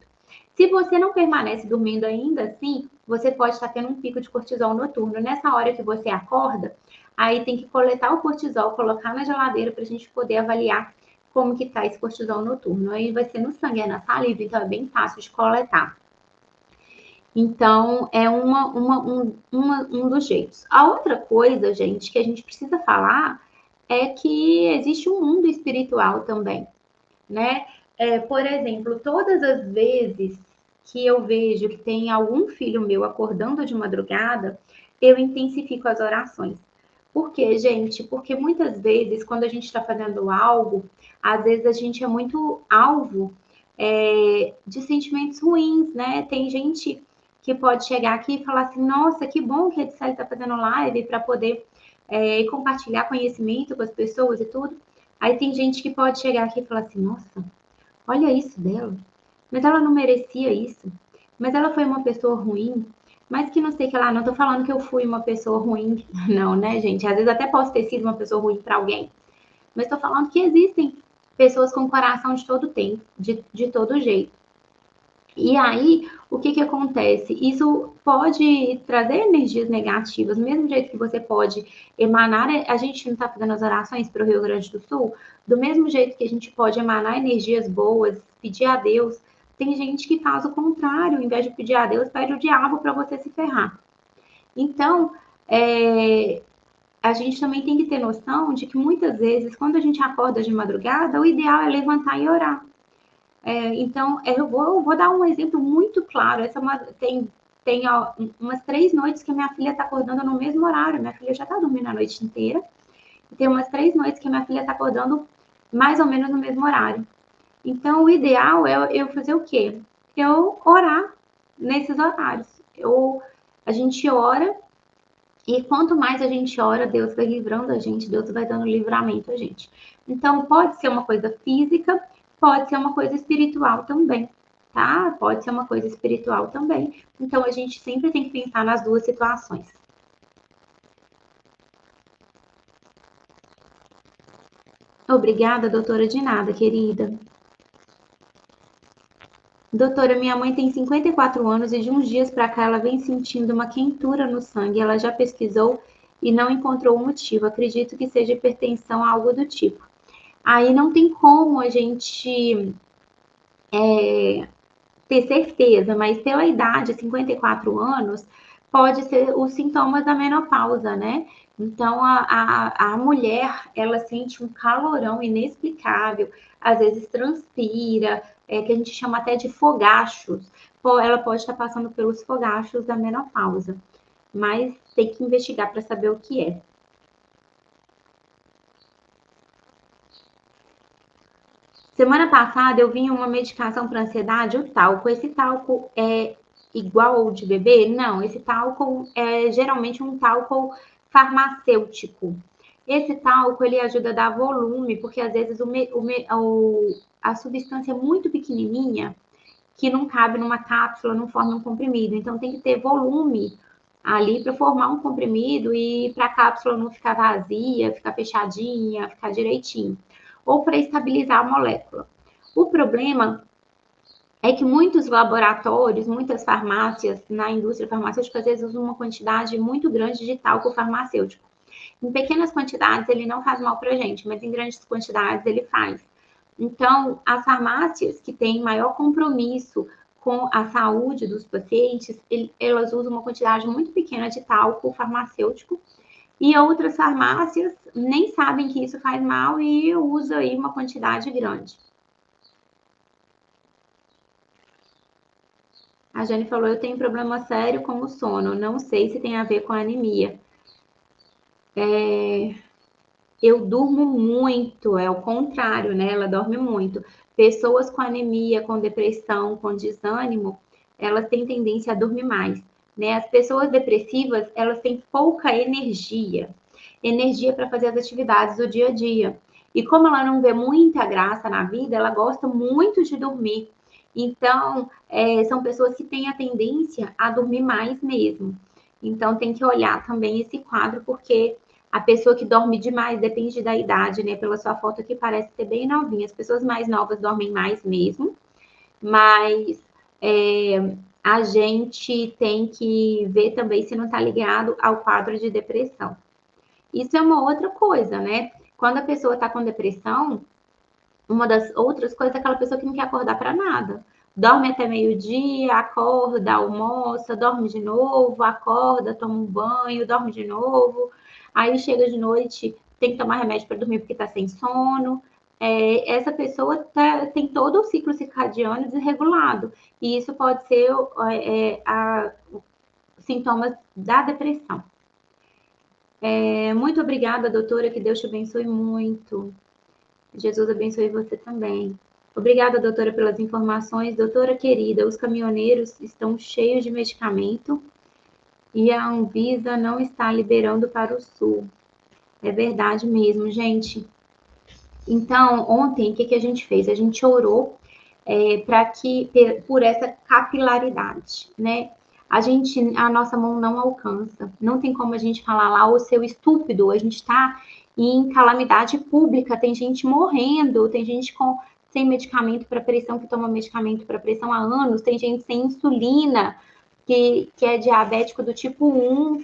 Se você não permanece dormindo ainda assim, você pode estar tendo um pico de cortisol noturno. Nessa hora que você acorda, aí tem que coletar o cortisol, colocar na geladeira para a gente poder avaliar como que está esse cortisol noturno. Aí vai ser no sangue, na saliva, então é bem fácil de coletar. Então, é um dos jeitos. A outra coisa, gente, que a gente precisa falar é que existe um mundo espiritual também, né? Por exemplo, todas as vezes que eu vejo que tem algum filho meu acordando de madrugada, eu intensifico as orações. Por quê, gente? Porque muitas vezes, quando a gente está fazendo algo, às vezes a gente é muito alvo de sentimentos ruins, né? Tem gente que pode chegar aqui e falar assim, nossa, que bom que a Edicele está fazendo live para poder compartilhar conhecimento com as pessoas e tudo. Aí tem gente que pode chegar aqui e falar assim, nossa, olha isso dela, mas ela não merecia isso, mas ela foi uma pessoa ruim, mas que não sei que lá, não tô falando que eu fui uma pessoa ruim, não, né, gente? Às vezes até posso ter sido uma pessoa ruim para alguém, mas tô falando que existem pessoas com coração de todo tempo, de todo jeito. E aí, o que que acontece? Isso pode trazer energias negativas, do mesmo jeito que você pode emanar, a gente não está fazendo as orações para o Rio Grande do Sul, do mesmo jeito que a gente pode emanar energias boas, pedir a Deus, tem gente que faz o contrário, ao invés de pedir a Deus, pede o diabo para você se ferrar. Então, a gente também tem que ter noção de que muitas vezes, quando a gente acorda de madrugada, o ideal é levantar e orar. Então, eu vou dar um exemplo muito claro. Tem umas 3 noites que minha filha está acordando no mesmo horário. Minha filha já está dormindo a noite inteira. E tem umas 3 noites que minha filha está acordando mais ou menos no mesmo horário. Então, o ideal é eu fazer o quê? Eu orar nesses horários. A gente ora e quanto mais a gente ora, Deus vai livrando a gente, Deus vai dando livramento a gente. Então, pode ser uma coisa física, pode ser uma coisa espiritual também, tá? Pode ser uma coisa espiritual também. Então, a gente sempre tem que pensar nas duas situações. Obrigada, doutora, de nada, querida. Doutora, minha mãe tem 54 anos e de uns dias para cá ela vem sentindo uma quentura no sangue. Ela já pesquisou e não encontrou o motivo. Acredito que seja hipertensão, algo do tipo. Aí não tem como a gente ter certeza, mas pela idade, 54 anos, pode ser os sintomas da menopausa, né? Então, a mulher, ela sente um calorão inexplicável, às vezes transpira, que a gente chama até de fogachos. Ela pode estar passando pelos fogachos da menopausa, mas tem que investigar para saber o que é. Semana passada eu vi uma medicação para ansiedade, o talco. Esse talco é igual ao de bebê? Não, esse talco é geralmente um talco farmacêutico. Esse talco ele ajuda a dar volume, porque às vezes a substância é muito pequenininha que não cabe numa cápsula, não forma um comprimido. Então tem que ter volume ali para formar um comprimido e para a cápsula não ficar vazia, ficar fechadinha, ficar direitinho. Ou para estabilizar a molécula. O problema é que muitos laboratórios, muitas farmácias na indústria farmacêutica, às vezes usam uma quantidade muito grande de talco farmacêutico. Em pequenas quantidades ele não faz mal para a gente, mas em grandes quantidades ele faz. Então, as farmácias que têm maior compromisso com a saúde dos pacientes, elas usam uma quantidade muito pequena de talco farmacêutico e outras farmácias nem sabem que isso faz mal e usam aí uma quantidade grande. A Jane falou, eu tenho problema sério com o sono, não sei se tem a ver com a anemia. Eu durmo muito, é o contrário, né? Ela dorme muito. Pessoas com anemia, com depressão, com desânimo, elas têm tendência a dormir mais, né? As pessoas depressivas, elas têm pouca energia para fazer as atividades do dia a dia. E como ela não vê muita graça na vida, ela gosta muito de dormir. Então, são pessoas que têm a tendência a dormir mais mesmo. Então, tem que olhar também esse quadro, porque a pessoa que dorme demais, depende da idade, né? Pela sua foto aqui, parece ser bem novinha. As pessoas mais novas dormem mais mesmo, mas a gente tem que ver também se não está ligado ao quadro de depressão. Isso é uma outra coisa, né? Quando a pessoa está com depressão, uma das outras coisas é aquela pessoa que não quer acordar para nada. Dorme até meio-dia, acorda, almoça, dorme de novo, acorda, toma um banho, dorme de novo. Aí chega de noite, tem que tomar remédio para dormir porque está sem sono. Essa pessoa tem todo o ciclo circadiano desregulado. E isso pode ser sintomas da depressão. Muito obrigada, doutora, que Deus te abençoe muito. Jesus abençoe você também. Obrigada, doutora, pelas informações. Doutora querida, os caminhoneiros estão cheios de medicamento e a Anvisa não está liberando para o Sul. É verdade mesmo, gente. Então, ontem, o que a gente fez? A gente orou para que, por essa capilaridade, né? A nossa mão não alcança. Não tem como a gente falar lá, ô seu estúpido, a gente está em calamidade pública, tem gente morrendo, tem gente sem medicamento para pressão, que toma medicamento para pressão há anos, tem gente sem insulina, que é diabético do tipo 1,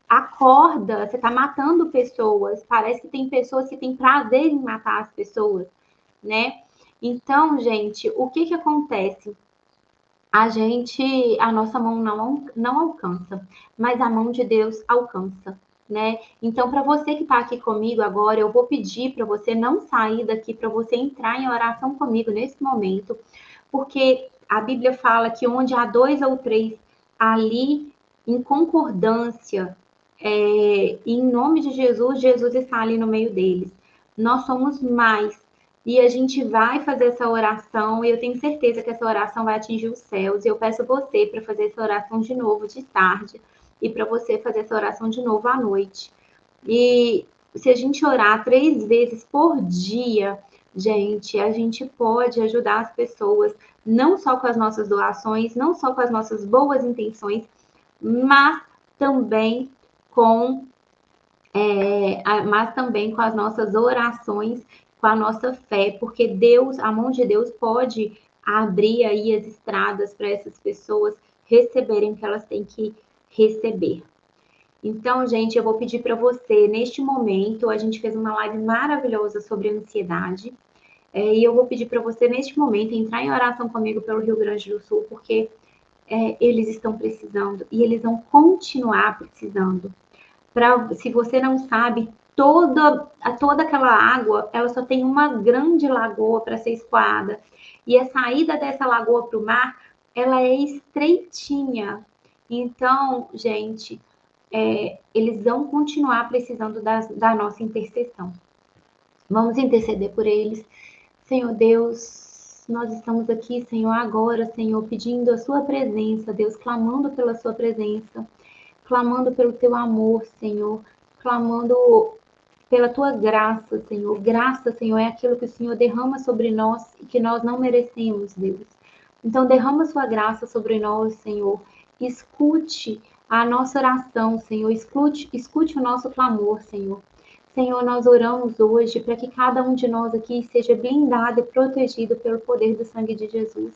acorda, você está matando pessoas, parece que tem pessoas que têm prazer em matar as pessoas, né? Então, gente, o que acontece? A nossa mão não alcança, mas a mão de Deus alcança, né? Então, para você que está aqui comigo agora, eu vou pedir para você não sair daqui, para você entrar em oração comigo nesse momento, porque a Bíblia fala que onde há 2 ou 3 ali em concordância, em nome de Jesus, Jesus está ali no meio deles. Nós somos mais. E a gente vai fazer essa oração, e eu tenho certeza que essa oração vai atingir os céus. E eu peço você para fazer essa oração de novo de tarde, e para você fazer essa oração de novo à noite. E se a gente orar 3 vezes por dia, gente, a gente pode ajudar as pessoas, não só com as nossas doações, não só com as nossas boas intenções, mas também com mas também com as nossas orações, com a nossa fé, porque Deus, a mão de Deus pode abrir aí as estradas para essas pessoas receberem o que elas têm que receber. Então, gente, eu vou pedir para você, neste momento, a gente fez uma live maravilhosa sobre ansiedade. E eu vou pedir para você, neste momento, entrar em oração comigo pelo Rio Grande do Sul, porque eles estão precisando e eles vão continuar precisando. Se você não sabe, toda aquela água, ela só tem uma grande lagoa para ser escoada. E a saída dessa lagoa para o mar, ela é estreitinha. Então, gente, eles vão continuar precisando da nossa intercessão. Vamos interceder por eles. Senhor Deus, nós estamos aqui, Senhor, agora, Senhor, pedindo a sua presença, Deus, clamando pela sua presença, clamando pelo teu amor, Senhor, clamando pela tua graça, Senhor. Graça, Senhor, é aquilo que o Senhor derrama sobre nós e que nós não merecemos, Deus. Então, derrama sua graça sobre nós, Senhor. Escute a nossa oração, Senhor. Escute o nosso clamor, Senhor. Senhor, nós oramos hoje para que cada um de nós aqui seja blindado e protegido pelo poder do sangue de Jesus.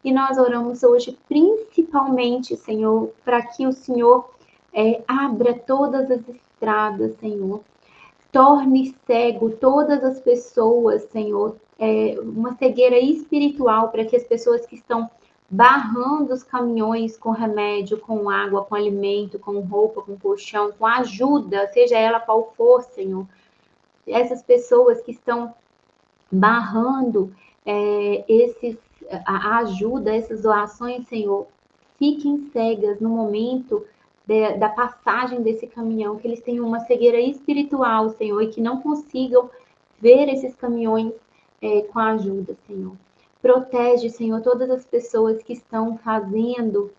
E nós oramos hoje principalmente, Senhor, para que o Senhor abra todas as estradas, Senhor. Torne cego todas as pessoas, Senhor. Uma cegueira espiritual para que as pessoas que estão barrando os caminhões com remédio, com água, com alimento, com roupa, com colchão, com ajuda, seja ela qual for, Senhor. Essas pessoas que estão barrando a ajuda, essas doações, Senhor, fiquem cegas no momento da passagem desse caminhão, que eles tenham uma cegueira espiritual, Senhor, e que não consigam ver esses caminhões com a ajuda, Senhor. Protege, Senhor, todas as pessoas que estão fazendo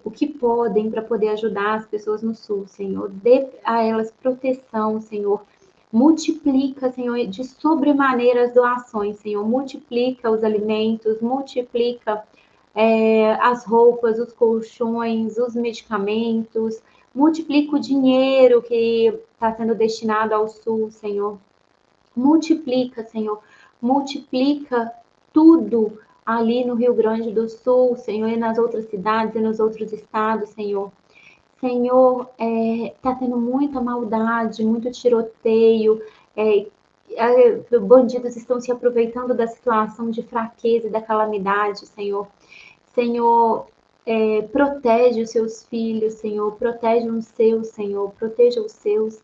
o que podem para poder ajudar as pessoas no Sul, Senhor. Dê a elas proteção, Senhor. Multiplica, Senhor, de sobremaneira as doações, Senhor. Multiplica os alimentos, multiplica as roupas, os colchões, os medicamentos. Multiplica o dinheiro que está sendo destinado ao Sul, Senhor. Multiplica, Senhor. Multiplica tudo ali no Rio Grande do Sul, Senhor, e nas outras cidades e nos outros estados, Senhor. Senhor, está tendo muita maldade, muito tiroteio, bandidos estão se aproveitando da situação de fraqueza e da calamidade, Senhor. Senhor, protege os seus filhos, Senhor, protege os seus, Senhor, proteja os seus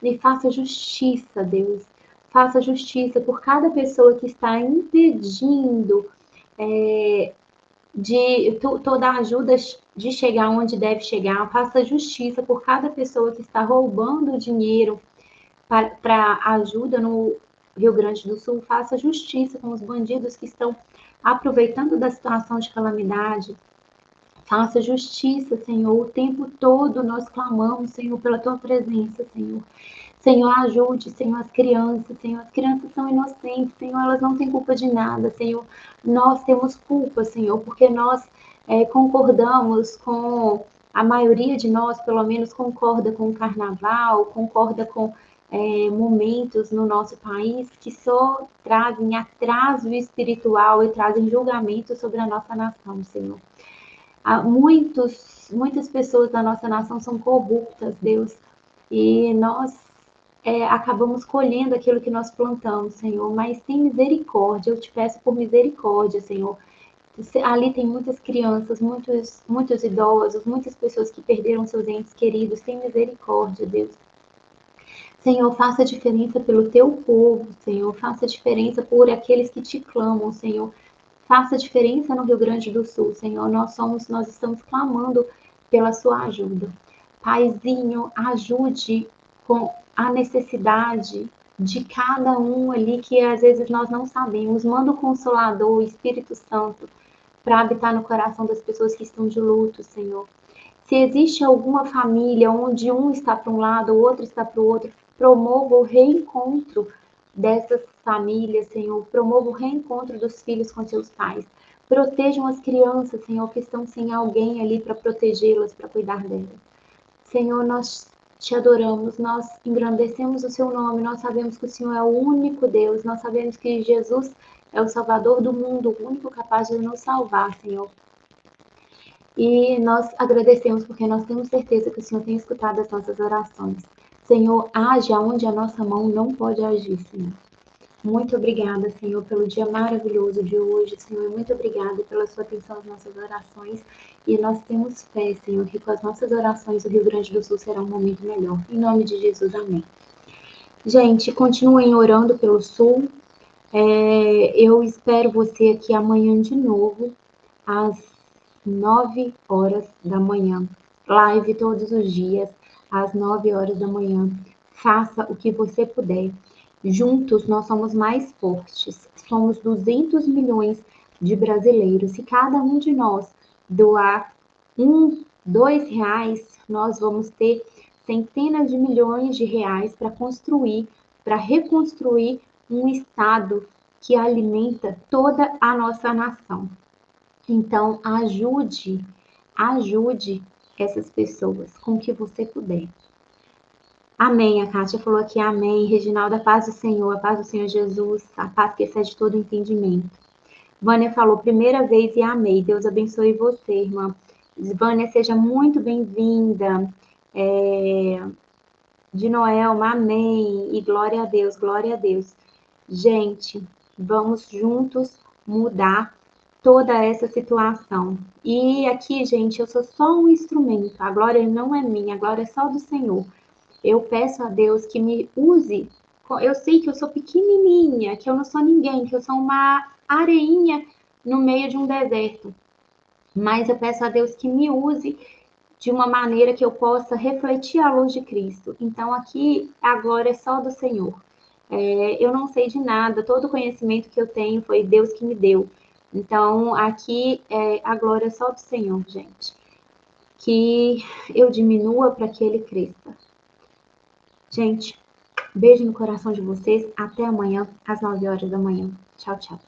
e faça justiça, Deus. Faça justiça por cada pessoa que está impedindo toda a ajuda de chegar onde deve chegar. Faça justiça por cada pessoa que está roubando dinheiro para ajuda no Rio Grande do Sul. Faça justiça com os bandidos que estão aproveitando da situação de calamidade. Faça justiça, Senhor. O tempo todo nós clamamos, Senhor, pela tua presença, Senhor. Senhor, ajude, Senhor, as crianças. Senhor, as crianças são inocentes, Senhor, elas não têm culpa de nada, Senhor. Nós temos culpa, Senhor, porque nós concordamos com, a maioria de nós, pelo menos, concorda com o carnaval, concorda com momentos no nosso país que só trazem atraso espiritual e trazem julgamento sobre a nossa nação, Senhor. Muitas pessoas da nossa nação são corruptas, Deus, e nós acabamos colhendo aquilo que nós plantamos, Senhor, mas tem misericórdia, eu te peço por misericórdia, Senhor. Ali tem muitas crianças, muitos idosos, muitas pessoas que perderam seus entes queridos, tem misericórdia, Deus. Senhor, faça diferença pelo teu povo, Senhor, faça diferença por aqueles que te clamam, Senhor. Faça diferença no Rio Grande do Sul, Senhor. Nós estamos clamando pela sua ajuda. Paizinho, ajude com a necessidade de cada um ali que às vezes nós não sabemos. Manda o Consolador, o Espírito Santo, para habitar no coração das pessoas que estão de luto, Senhor. Se existe alguma família onde um está para um lado, o outro está para o outro, promova o reencontro dessas famílias, Senhor. Promova o reencontro dos filhos com seus pais. Protejam as crianças, Senhor, que estão sem alguém ali para protegê-las, para cuidar delas. Senhor, nós te adoramos, nós engrandecemos o seu nome, nós sabemos que o Senhor é o único Deus, nós sabemos que Jesus é o Salvador do mundo, o único capaz de nos salvar, Senhor. E nós agradecemos porque nós temos certeza que o Senhor tem escutado as nossas orações. Senhor, age onde a nossa mão não pode agir, Senhor. Muito obrigada, Senhor, pelo dia maravilhoso de hoje, Senhor. Muito obrigada pela sua atenção às nossas orações. E nós temos fé, Senhor, que com as nossas orações o Rio Grande do Sul será um momento melhor. Em nome de Jesus, amém. Gente, continuem orando pelo Sul. Eu espero você aqui amanhã de novo, às 9 horas da manhã. Live todos os dias, às 9 horas da manhã. Faça o que você puder. Juntos nós somos mais fortes. Somos 200 milhões de brasileiros. Se cada um de nós doar R$ 2, nós vamos ter centenas de milhões de reais para construir, para reconstruir um Estado que alimenta toda a nossa nação. Então, ajude essas pessoas com o que você puder. Amém. A Kátia falou aqui, amém. Reginalda, a paz do Senhor, a paz do Senhor Jesus, a paz que excede todo entendimento. Vânia falou, primeira vez e amei. Deus abençoe você, irmã. Vânia, seja muito bem-vinda. De Noelma, amém. E glória a Deus, glória a Deus. Gente, vamos juntos mudar toda essa situação. E aqui, gente, eu sou só um instrumento. A glória não é minha, a glória é só do Senhor. Eu peço a Deus que me use. Eu sei que eu sou pequenininha, que eu não sou ninguém, que eu sou uma areinha no meio de um deserto. Mas eu peço a Deus que me use de uma maneira que eu possa refletir a luz de Cristo. Então, aqui, a glória é só do Senhor. Eu não sei de nada, todo o conhecimento que eu tenho foi Deus que me deu. Então, aqui, a glória é só do Senhor, gente. Que eu diminua para que Ele cresça. Gente, beijo no coração de vocês. Até amanhã, às 9 horas da manhã. Tchau, tchau.